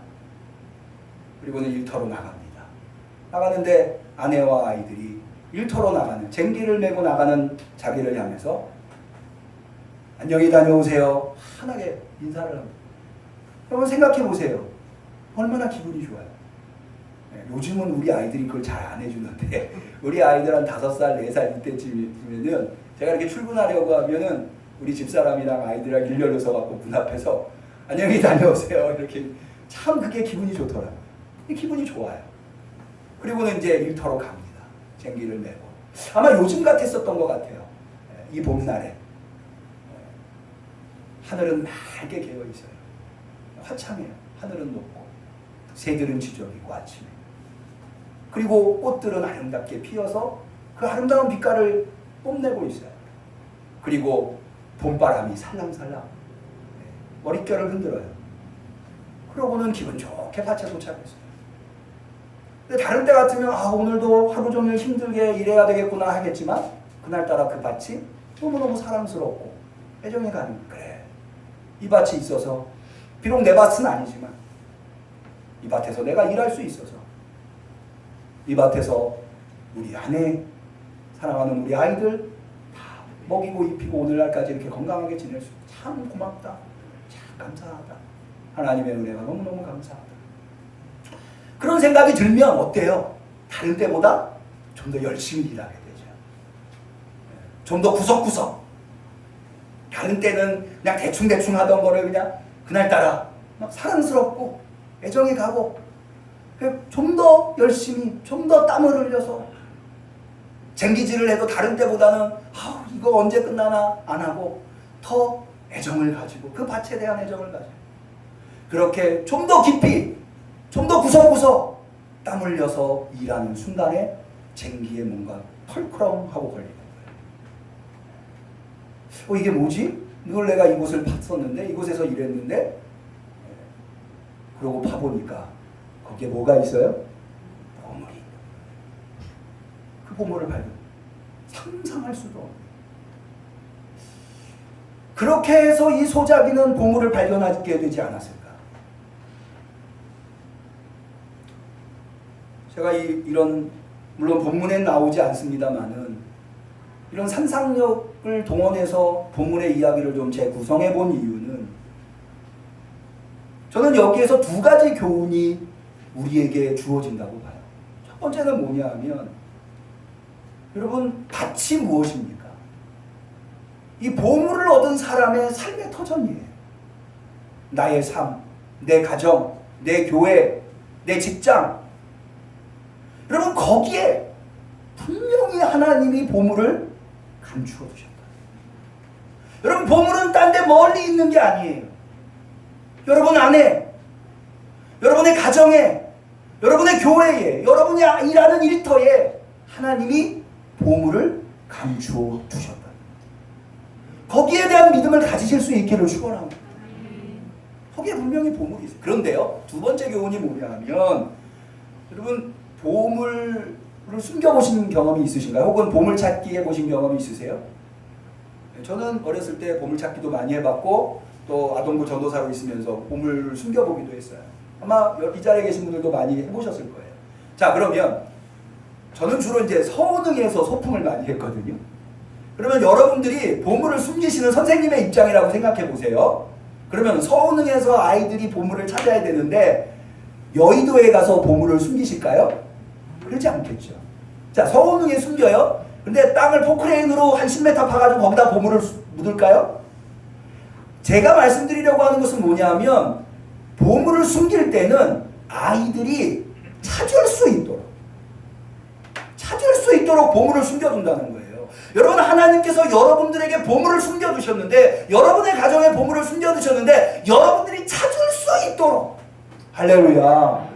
그리고는 일터로 나갑니다. 나가는데 아내와 아이들이 일터로 나가는, 쟁기를 메고 나가는 자기를 향해서 안녕히 다녀오세요. 환하게 인사를 합니다. 여러분 생각해 보세요. 얼마나 기분이 좋아요. 요즘은 우리 아이들이 그걸 잘 안 해주는데 우리 아이들 한 5살, 4살 이때쯤이면은 제가 이렇게 출근하려고 하면은 우리 집사람이랑 아이들이랑 일렬로 서갖고 문 앞에서 안녕히 다녀오세요. 이렇게 참 그게 기분이 좋더라고요. 기분이 좋아요. 그리고는 이제 일터로 갑니다. 쟁기를 메고. 아마 요즘 같았었던 것 같아요. 이 봄날에. 하늘은 맑게 개어 있어요. 화창해요. 하늘은 높고 새들은 지저귀고 아침에. 그리고 꽃들은 아름답게 피어서 그 아름다운 빛깔을 뽐내고 있어요. 그리고 봄바람이 살랑살랑 머릿결을 흔들어요. 그러고는 기분 좋게 밭에 도착했어요. 근데 다른 때 같으면 오늘도 하루 종일 힘들게 일해야 되겠구나 하겠지만 그날따라 그 밭이 너무너무 사랑스럽고 애정이 가는, 그래, 이 밭이 있어서 비록 내 밭은 아니지만 이 밭에서 내가 일할 수 있어서, 이 밭에서 우리 아내, 사랑하는 우리 아이들 다 먹이고 입히고 오늘날까지 이렇게 건강하게 지낼 수, 참 고맙다, 참 감사하다, 하나님의 은혜가 너무너무 감사하다. 그런 생각이 들면 어때요? 다른 때보다 좀 더 열심히 일하게 되죠. 좀 더 구석구석. 다른 때는 그냥 대충대충 하던 거를 그냥 그날따라 막 사랑스럽고 애정이 가고 좀 더 열심히, 좀 더 땀을 흘려서 쟁기질을 해도 다른 때보다는 이거 언제 끝나나 안 하고 더 애정을 가지고 그 밭에 대한 애정을 가지고 그렇게 좀 더 깊이, 좀 더 구석구석 땀 흘려서 일하는 순간에 쟁기에 뭔가 털크렁하고 걸리는 거예요. 이게 뭐지? 늘 내가 이곳을 팠었는데, 이곳에서 일했는데, 그러고 파보니까 거기에 뭐가 있어요? 보물이. 그 보물을 발견. 상상할 수도 없는. 그렇게 해서 이 소작이는 보물을 발견하게 되지 않았을까? 제가 이런, 물론 본문엔 나오지 않습니다만은 이런 상상력을 동원해서 본문의 이야기를 좀 재구성해 본 이유는 저는 여기에서 2가지 교훈이 우리에게 주어진다고 봐요. 첫 번째는 뭐냐 하면, 여러분, 밭이 무엇입니까? 이 보물을 얻은 사람의 삶의 터전이에요. 나의 삶, 내 가정, 내 교회, 내 직장. 여러분, 거기에 분명히 하나님이 보물을 감추어 두셨다. 여러분, 보물은 딴 데 멀리 있는 게 아니에요. 여러분 안에, 여러분의 가정에, 여러분의 교회에, 여러분이 일하는 일터에 하나님이 보물을 감추어 두셨다. 거기에 대한 믿음을 가지실 수 있기를 축원합니다. 거기에 분명히 보물이 있어요. 그런데요, 2번째 교훈이 뭐냐 하면, 여러분, 보물을 숨겨보신 경험이 있으신가요? 혹은 보물찾기 해보신 경험이 있으세요? 저는 어렸을 때 보물찾기도 많이 해봤고 또 아동부 전도사로 있으면서 보물을 숨겨보기도 했어요. 아마 이 자리에 계신 분들도 많이 해보셨을 거예요. 자, 그러면 저는 주로 이제 서운흥에서 소풍을 많이 했거든요. 그러면 여러분들이 보물을 숨기시는 선생님의 입장이라고 생각해 보세요. 그러면 서운흥에서 아이들이 보물을 찾아야 되는데 여의도에 가서 보물을 숨기실까요? 그러지 않겠죠. 자, 서운흥에 숨겨요. 근데 땅을 포크레인으로 한 10m 파가지고 거기다 보물을 묻을까요? 제가 말씀드리려고 하는 것은 뭐냐면 보물을 숨길 때는 아이들이 찾을 수 있도록 보물을 숨겨둔다는 거예요. 여러분, 하나님께서 여러분들에게 보물을 숨겨두셨는데, 여러분의 가정에 보물을 숨겨두셨는데 여러분들이 찾을 수 있도록, 할렐루야,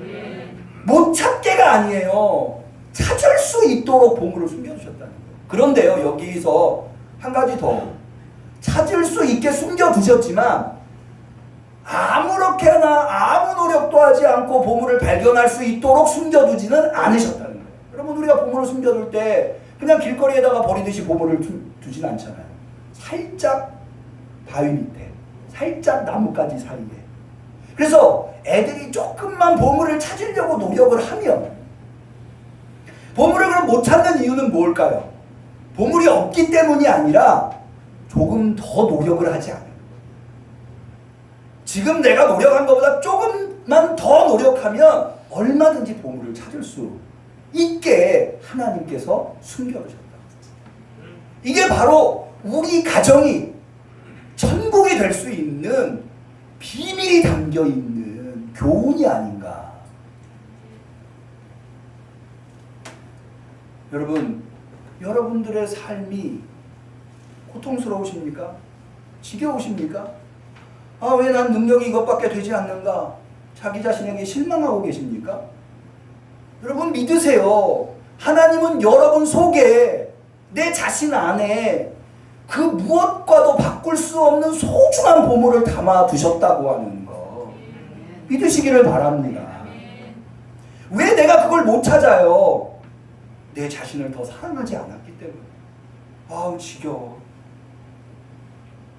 못 찾게가 아니에요. 찾을 수 있도록 보물을 숨겨두셨다는 거예요. 그런데요, 여기서 한 가지 더, 찾을 수 있게 숨겨두셨지만 아무렇게나 아무 노력도 하지 않고 보물을 발견할 수 있도록 숨겨두지는 않으셨다는 거예요. 여러분, 우리가 보물을 숨겨둘 때 그냥 길거리에다가 버리듯이 보물을 두진 않잖아요. 살짝 바위 밑에, 살짝 나뭇가지 사이에. 그래서 애들이 조금만 보물을 찾으려고 노력을 하면, 보물을 그럼 못 찾는 이유는 뭘까요? 보물이 없기 때문이 아니라 조금 더 노력을 하지 않아요. 지금 내가 노력한 것보다 조금만 더 노력하면 얼마든지 보물을 찾을 수 있게 하나님께서 숨겨두셨다. 이게 바로 우리 가정이 천국이 될 수 있는 비밀이 담겨있는 교훈이 아닌가. 여러분, 여러분들의 삶이 고통스러우십니까? 지겨우십니까? 아, 왜 난 능력이 이것밖에 되지 않는가? 자기 자신에게 실망하고 계십니까? 여러분, 믿으세요. 하나님은 여러분 속에, 내 자신 안에 그 무엇과도 바꿀 수 없는 소중한 보물을 담아 두셨다고 하는 거 믿으시기를 바랍니다. 왜 내가 그걸 못 찾아요? 내 자신을 더 사랑하지 않았기 때문에. 아우, 지겨워.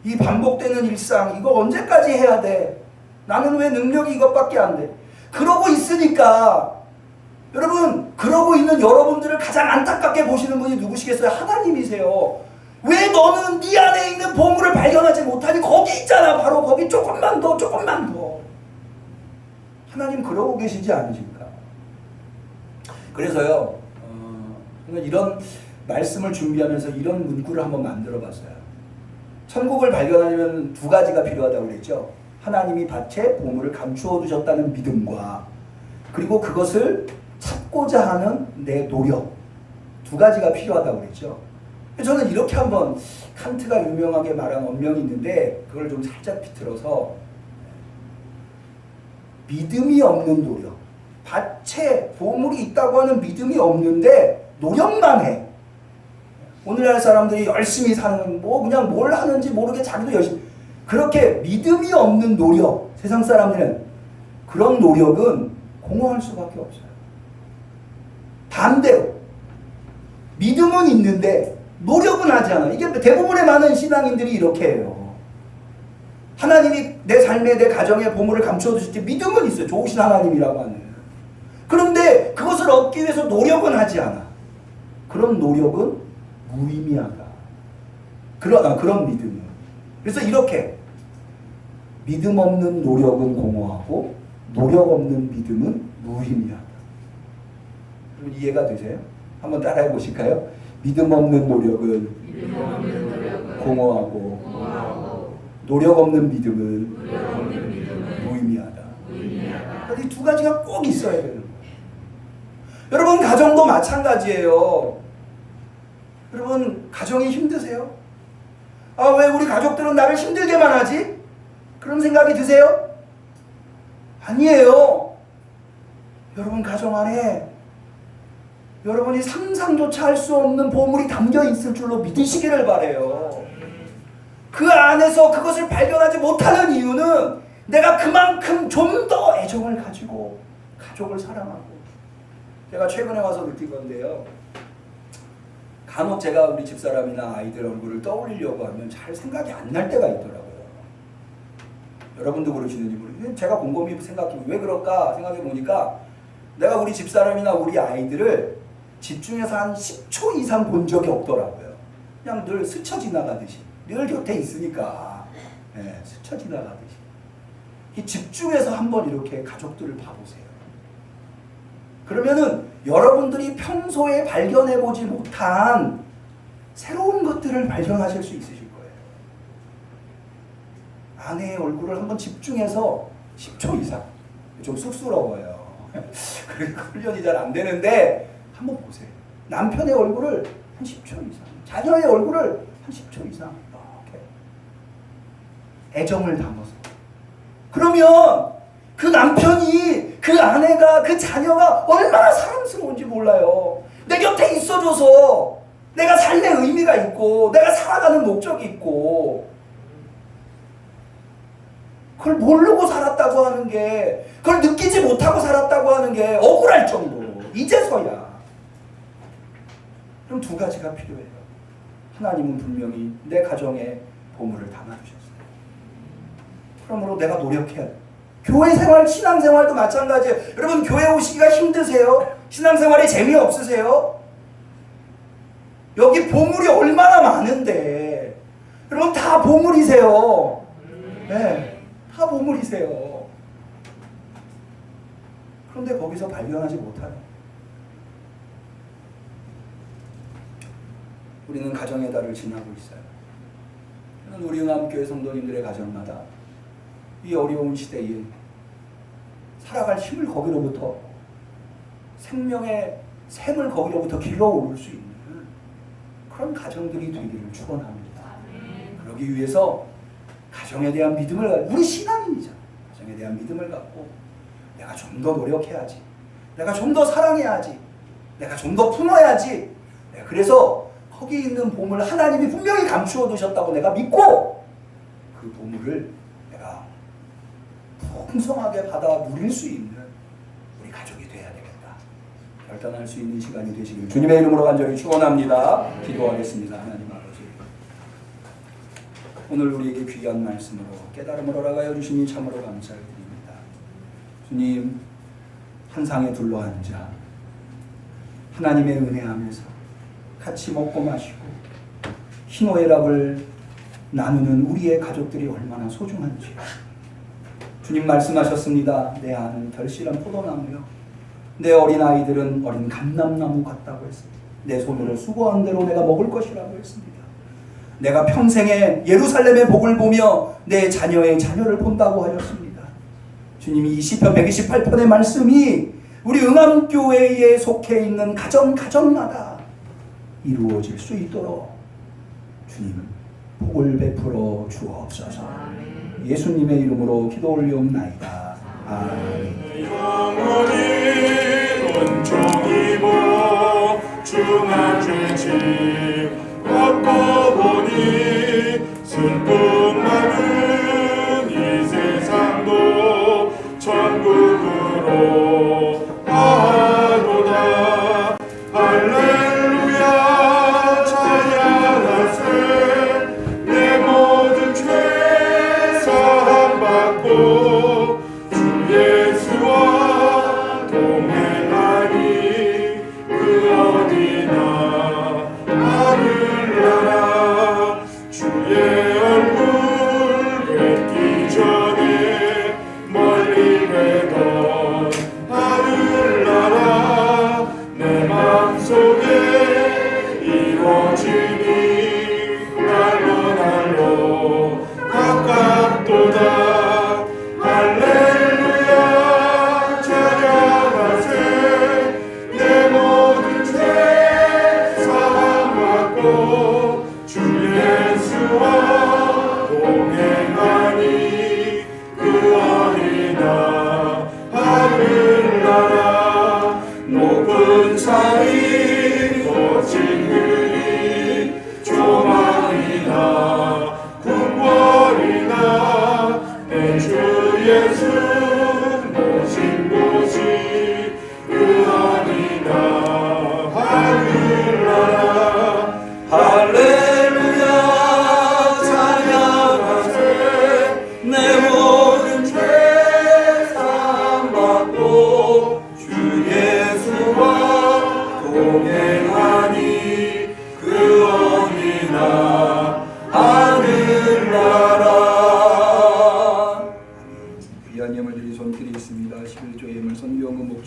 이 반복되는 일상, 이거 언제까지 해야 돼? 나는 왜 능력이 이것밖에 안 돼? 그러고 있으니까, 여러분, 그러고 있는 여러분들을 가장 안타깝게 보시는 분이 누구시겠어요? 하나님이세요. 왜 너는 네 안에 있는 보물을 발견하지 못하니? 거기 있잖아. 바로 거기. 조금만 더, 조금만 더. 하나님 그러고 계시지 않으십니까? 그래서요, 이런 말씀을 준비하면서 이런 문구를 한번 만들어 봤어요. 천국을 발견하려면 두 가지가 필요하다고 그랬죠. 하나님이 밭에 보물을 감추어 두셨다는 믿음과, 그리고 그것을 찾고자 하는 내 노력, 두 가지가 필요하다고 그랬죠. 저는 이렇게 한번, 칸트가 유명하게 말한 언명이 있는데 그걸 좀 살짝 비틀어서, 믿음이 없는 노력, 밭에 보물이 있다고 하는 믿음이 없는데 노력만 해. 오늘날 사람들이 열심히 사는, 그냥 뭘 하는지 모르게 자기도 열심히, 그렇게 믿음이 없는 노력, 세상 사람들은 그런 노력은 공허할 수밖에 없어요. 반대로 믿음은 있는데 노력은 하지 않아. 이게 대부분의 많은 신앙인들이 이렇게 해요. 하나님이 내 삶에, 내 가정에 보물을 감추어 두실지 믿음은 있어요. 좋으신 하나님이라고 하는. 그런데 그것을 얻기 위해서 노력은 하지 않아. 그런 노력은 무의미하다. 그런 믿음은. 그래서 이렇게 믿음 없는 노력은 공허하고 노력 없는 믿음은 무의미하다. 여러분, 이해가 되세요? 한번 따라해 보실까요? 믿음 없는 노력은 공허하고 노력 없는 믿음은 무의미하다. 이 두 가지가 꼭 있어야 되는 거예요. 여러분, 가정도 마찬가지예요. 여러분, 가정이 힘드세요? 아, 왜 우리 가족들은 나를 힘들게만 하지? 그런 생각이 드세요? 아니에요. 여러분 가정 안에 여러분이 상상조차 할 수 없는 보물이 담겨 있을 줄로 믿으시기를 바라요. 그 안에서 그것을 발견하지 못하는 이유는 내가 그만큼 좀 더 애정을 가지고 가족을 사랑하고. 제가 최근에 와서 느낀 건데요, 간혹 제가 우리 집사람이나 아이들 얼굴을 떠올리려고 하면 잘 생각이 안 날 때가 있더라고요. 여러분도 그러시는지 모르겠는데 제가 곰곰이 생각해, 왜 그럴까 생각해 보니까 내가 우리 집사람이나 우리 아이들을 집중해서 한 10초 이상 본 적이 없더라고요. 그냥 늘 스쳐 지나가듯이 늘 곁에 있으니까 스쳐 지나가듯이 이 집중해서 한번 이렇게 가족들을 봐보세요. 그러면은 여러분들이 평소에 발견해보지 못한 새로운 것들을 발견하실 수 있으실 거예요. 아내의 얼굴을 한번 집중해서 10초 이상, 좀 쑥스러워요. 그리고 훈련이 잘 안 되는데 한번 보세요. 남편의 얼굴을 한 10초 이상, 자녀의 얼굴을 한 10초 이상 이렇게 애정을 담아서, 그러면 그 남편이, 그 아내가, 그 자녀가 얼마나 사랑스러운지 몰라요. 내 곁에 있어줘서 내가 삶의 의미가 있고 내가 살아가는 목적이 있고, 그걸 모르고 살았다고 하는 게, 그걸 느끼지 못하고 살았다고 하는 게 억울할 정도로 이제서야. 그럼 두 가지가 필요해요. 하나님은 분명히 내 가정에 보물을 담아주셨어요. 그러므로 내가 노력해야 돼. 교회 생활, 신앙생활도 마찬가지예요. 여러분, 교회 오시기가 힘드세요? 신앙생활에 재미없으세요? 여기 보물이 얼마나 많은데, 여러분 다 보물이세요. 네, 다 보물이세요. 그런데 거기서 발견하지 못하는, 우리는 가정의 달을 지나고 있어요. 우리 응암교회 성도님들의 가정마다 이 어려운 시대에 살아갈 힘을 거기로부터, 생명의 샘을 거기로부터 길러올 수 있는 그런 가정들이 되기를 축원합니다. 그러기 위해서 가정에 대한 믿음을, 우리 신앙인이잖아. 가정에 대한 믿음을 갖고 내가 좀 더 노력해야지, 내가 좀 더 사랑해야지, 내가 좀 더 품어야지. 그래서 거기 있는 보물, 하나님이 분명히 감추어 두셨다고 내가 믿고 그 보물을 내가 풍성하게 받아 누릴 수 있는 우리 가족이 돼야 되겠다. 결단할 수 있는 시간이 되시길 주님의 이름으로 간절히 축원합니다. 기도하겠습니다. 하나님 아버지, 오늘 우리에게 귀한 말씀으로 깨달음을 허락하여 주시니 참으로 감사드립니다. 주님, 한 상에 둘러앉아 하나님의 은혜 안에서 같이 먹고 마시고 희노애락을 나누는 우리의 가족들이 얼마나 소중한지 주님 말씀하셨습니다. 내 아는 결실한 포도나무요, 내 어린아이들은 어린 감람나무 같다고 했습니다. 내 손으로 수고한 대로 내가 먹을 것이라고 했습니다. 내가 평생에 예루살렘의 복을 보며 내 자녀의 자녀를 본다고 하셨습니다. 주님이 이 시편 128편의 말씀이 우리 응암교회에 속해 있는 가정마다 이루어질 수 있도록 주님 복을 베풀어 주옵소서. 예수님의 이름으로 기도 올리옵나이다. 아멘. 영원히 온종이고 중한 죄짐 얻고 보니 슬픔 많은 이 세상도 천국으로 가도다. 할렐루야 찬양하세. 내 모든 죄 사함받고 주 예수와 동행하니 그 어디나 하늘나라. 주의 얼굴 뵙기 전에 멀리 되던 하늘나라 내 맘속에 이루어지니 날로 가깝도다. 할렐루야 찬양하세. 내 모든 죄 사함받고 주 예수와 동행하니 그 어디나 하늘나라. 높은 산이 거친 들이 조망이나 궁궐이나 내 주 예수 모신 곳이 그 어디나 하늘나라. 할렐루야 찬양하세. 내 모든 죄 사함받고 주 예수와 동행하니 그 어디나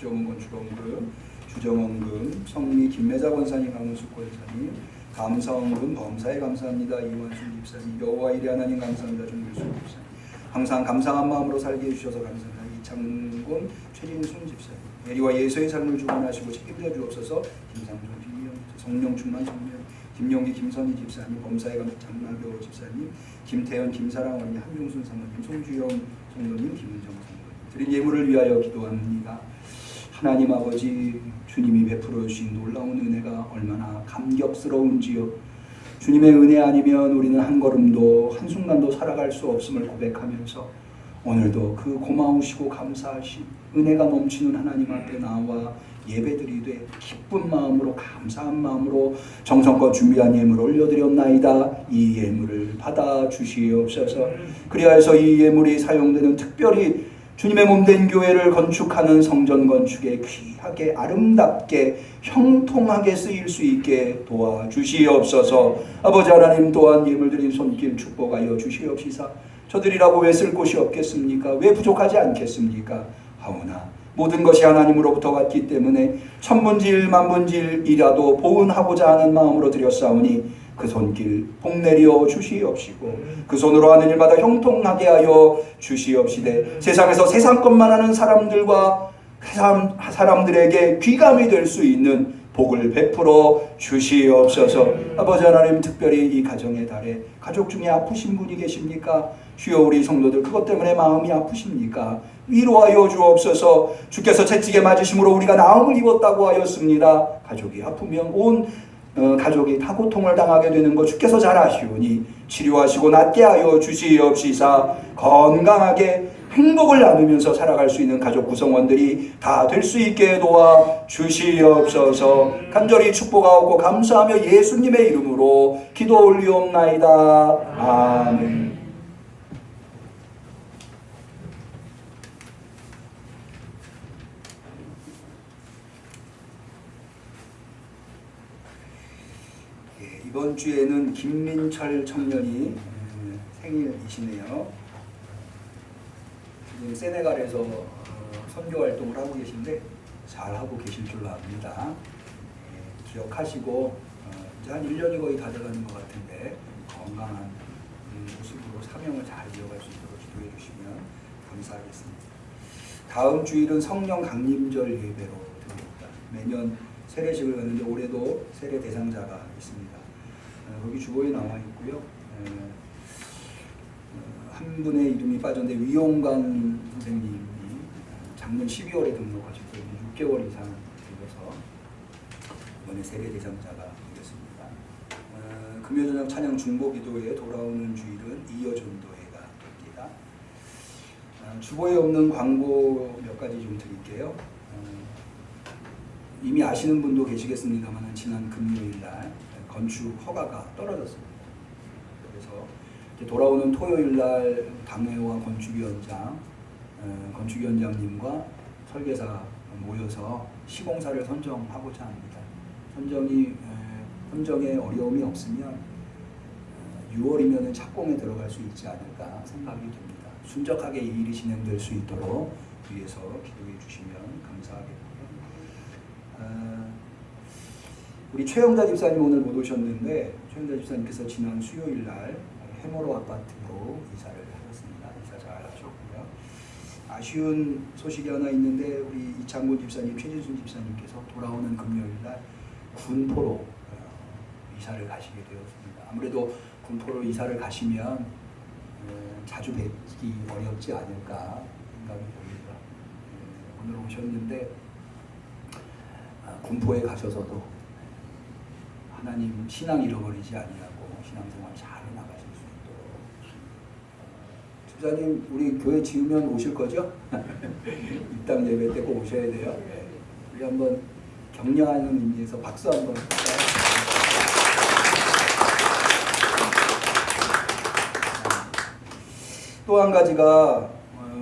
박정은 건축원금, 주정원금, 성미 김매자 권사님, 강은숙 권사님, 감사원금 범사에 감사합니다. 이완순 집사님, 여호와 이레 하나님 감사합니다. 종길수 집사님, 항상 감사한 마음으로 살게 해주셔서 감사합니다. 이창곤 최진순 집사님, 예리와 예수의 삶을 주관하시고 책임져 주옵소서. 김상종 김영 성령 충만 성령 김용기 김선희 집사님, 범사의 감사 장나교 집사님, 김태현 김사랑 어린이, 한종순 사모님, 송주영 성도님, 김은정 성도님 드린 예물을 위하여 기도합니다. 하나님 아버지, 주님이 베풀어 주신 놀라운 은혜가 얼마나 감격스러운지요. 주님의 은혜 아니면 우리는 한 걸음도 한순간도 살아갈 수 없음을 고백하면서 오늘도 그 고마우시고 감사하신 은혜가 넘치는 하나님 앞에 나와 예배드리되 기쁜 마음으로 감사한 마음으로 정성껏 준비한 예물을 올려드렸나이다. 이 예물을 받아 주시옵소서. 그리하여서 이 예물이 사용되는 특별히 주님의 몸된 교회를 건축하는 성전 건축에 귀하게 아름답게 형통하게 쓰일 수 있게 도와주시옵소서. 아버지 하나님 또한 예물드린 손길 축복하여 주시옵시사. 저들이라고 왜 쓸 곳이 없겠습니까? 왜 부족하지 않겠습니까? 하오나 모든 것이 하나님으로부터 왔기 때문에 천분질 만분질이라도 보은하고자 하는 마음으로 드렸사오니 그 손길 복내려 주시옵시고 그 손으로 하는 일마다 형통하게 하여 주시옵시되 세상에서 세상 것만 하는 사람들에게 귀감이 될 수 있는 복을 베풀어 주시옵소서. 아버지 하나님, 특별히 이 가정의 달에 가족 중에 아프신 분이 계십니까? 주여, 우리 성도들 그것 때문에 마음이 아프십니까? 위로하여 주옵소서. 주께서 채찍에 맞으심으로 우리가 나음을 입었다고 하였습니다. 가족이 아프면 온 가족이 다 고통을 당하게 되는 것 주께서 잘 아시오니 치료하시고 낫게 하여 주시옵시사. 건강하게 행복을 나누면서 살아갈 수 있는 가족 구성원들이 다 될 수 있게 도와 주시옵소서. 간절히 축복하고 감사하며 예수님의 이름으로 기도 올리옵나이다. 아멘. 이번 주에는 김민철 청년이 생일이시네요. 지금 세네갈에서 선교 활동을 하고 계신데 잘하고 계실 줄로 압니다. 기억하시고 이제 한 1년이 거의 다 돼가는 것 같은데 건강한 모습으로 사명을 잘 이어갈 수 있도록 기도해 주시면 감사하겠습니다. 다음 주일은 성령 강림절 예배로 드립니다. 매년 세례식을 가는데 올해도 세례 대상자가 있습니다. 거기 주보에 나와 있고요. 한 분의 이름이 빠졌는데 위용관 선생님이 작년 12월에 등록하셨고 6개월 이상 되어서 이번에 세례 대상자가 되겠습니다. 금요 저녁 찬양 중보기도에 돌아오는 주일은 이어전도회가 됩니다. 주보에 없는 광고 몇 가지 좀 드릴게요. 이미 아시는 분도 계시겠습니다만 지난 금요일날 건축 허가가 떨어졌습니다. 그래서 돌아오는 토요일날 당회와 건축위원장님과 설계사 모여서 시공사를 선정하고자 합니다. 선정에 어려움이 없으면 6월이면 착공에 들어갈 수 있지 않을까 생각이 듭니다. 순적하게 이 일이 진행될 수 있도록 위해서 기도해 주시면 감사하겠고요. 우리 최영자 집사님 오늘 못 오셨는데 최영자 집사님께서 지난 수요일날 해모로 아파트로 이사를 하셨습니다. 이사 잘 하셨고요. 아쉬운 소식이 하나 있는데 우리 이창곤 집사님, 최진순 집사님께서 돌아오는 금요일날 군포로 이사를 가시게 되었습니다. 아무래도 군포로 이사를 가시면 자주 뵙기 어렵지 않을까 생각이 듭니다. 오늘 오셨는데 군포에 가셔서도 하나님 신앙 잃어버리지 아니하고 신앙생활 잘 해나가실 수 있도록. 집사님 우리 교회 지으면 오실 거죠? 입당 예배 때 꼭 오셔야 돼요. 우리 한번 격려하는 의미에서 박수 한번. 또 한 가지가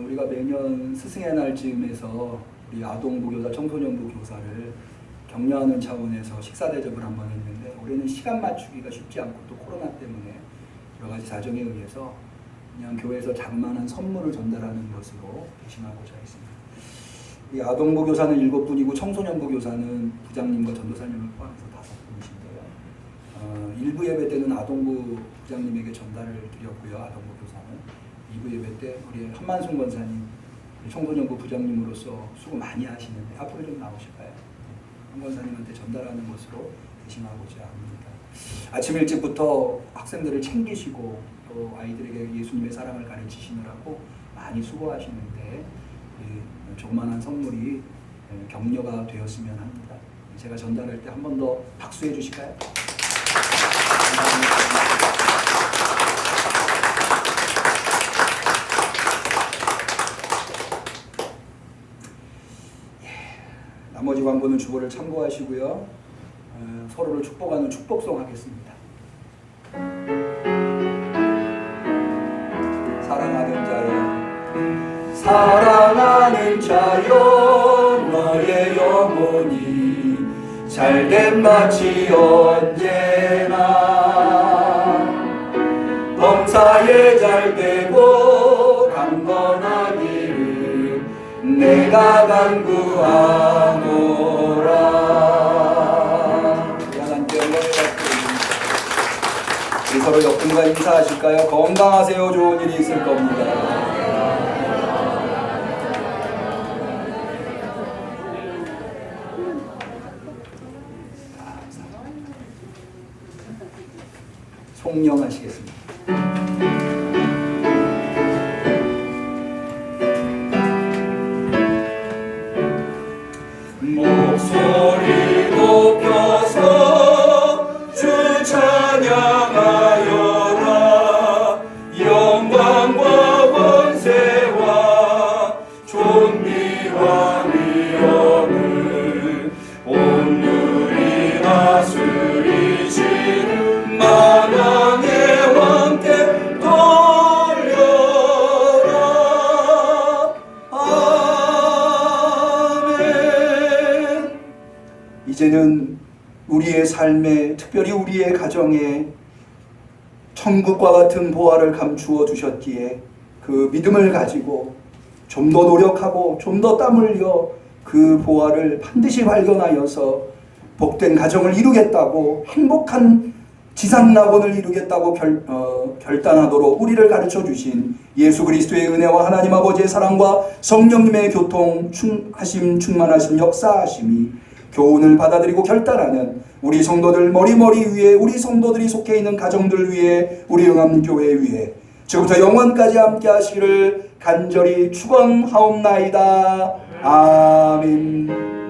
우리가 매년 스승의 날 즈음에서 우리 아동부 교사, 청소년부 교사를 격려하는 차원에서 식사 대접을 한번 했는데 올해는 시간 맞추기가 쉽지 않고 또 코로나 때문에 여러 가지 사정에 의해서 그냥 교회에서 자그마한 선물을 전달하는 것으로 대신하고자 했습니다. 이 아동부 교사는 7분이고 청소년부 교사는 부장님과 전도사님을 포함해서 5분이신데요. 1부 예배 때는 아동부 부장님에게 전달을 드렸고요. 아동부 교사는 2부 예배 때 우리 한만순 권사님 청소년부 부장님으로서 수고 많이 하시는데 앞으로 좀 나오실까요? 한 권사님한테 전달하는 것으로 대신하고자 합니다. 아침 일찍부터 학생들을 챙기시고 또 아이들에게 예수님의 사랑을 가르치시느라고 많이 수고하시는데 조그만한 선물이 격려가 되었으면 합니다. 제가 전달할 때 한 번 더 박수해 주실까요? 나머지 광고는 주보를 참고하시고요. 서로를 축복하는 축복송 하겠습니다. 사랑하는 자여, 사랑하는 자여, 너의 영혼이 잘됨 같이 언제나 범사에 잘되고 강건하기를 내가 간구하노라. 하나님께 영광을 받드립니다. 우리 서로 옆분과 인사하실까요? 건강하세요. 좋은 일이 있을 겁니다. 송영하시겠습니다. 목소리 높여서 주 찬양하여라. 영광과 권세와 존귀와 위엄을 온누리 다스리시는 만왕의 왕께 돌려라. 아멘. 이제는 우리의 삶에, 특별히 우리의 가정에 천국과 같은 보화를 감추어 주셨기에 그 믿음을 가지고 좀 더 노력하고 좀 더 땀 흘려 그 보화를 반드시 발견하여서 복된 가정을 이루겠다고, 행복한 지상낙원을 이루겠다고 결단하도록 우리를 가르쳐 주신 예수 그리스도의 은혜와 하나님 아버지의 사랑과 성령님의 교통하심 충만하심 역사하심이 교훈을 받아들이고 결단하는 우리 성도들 머리머리 위에, 우리 성도들이 속해 있는 가정들 위에, 우리 응암교회 위에 지금부터 영원까지 함께 하시기를 간절히 축원하옵나이다. 아멘.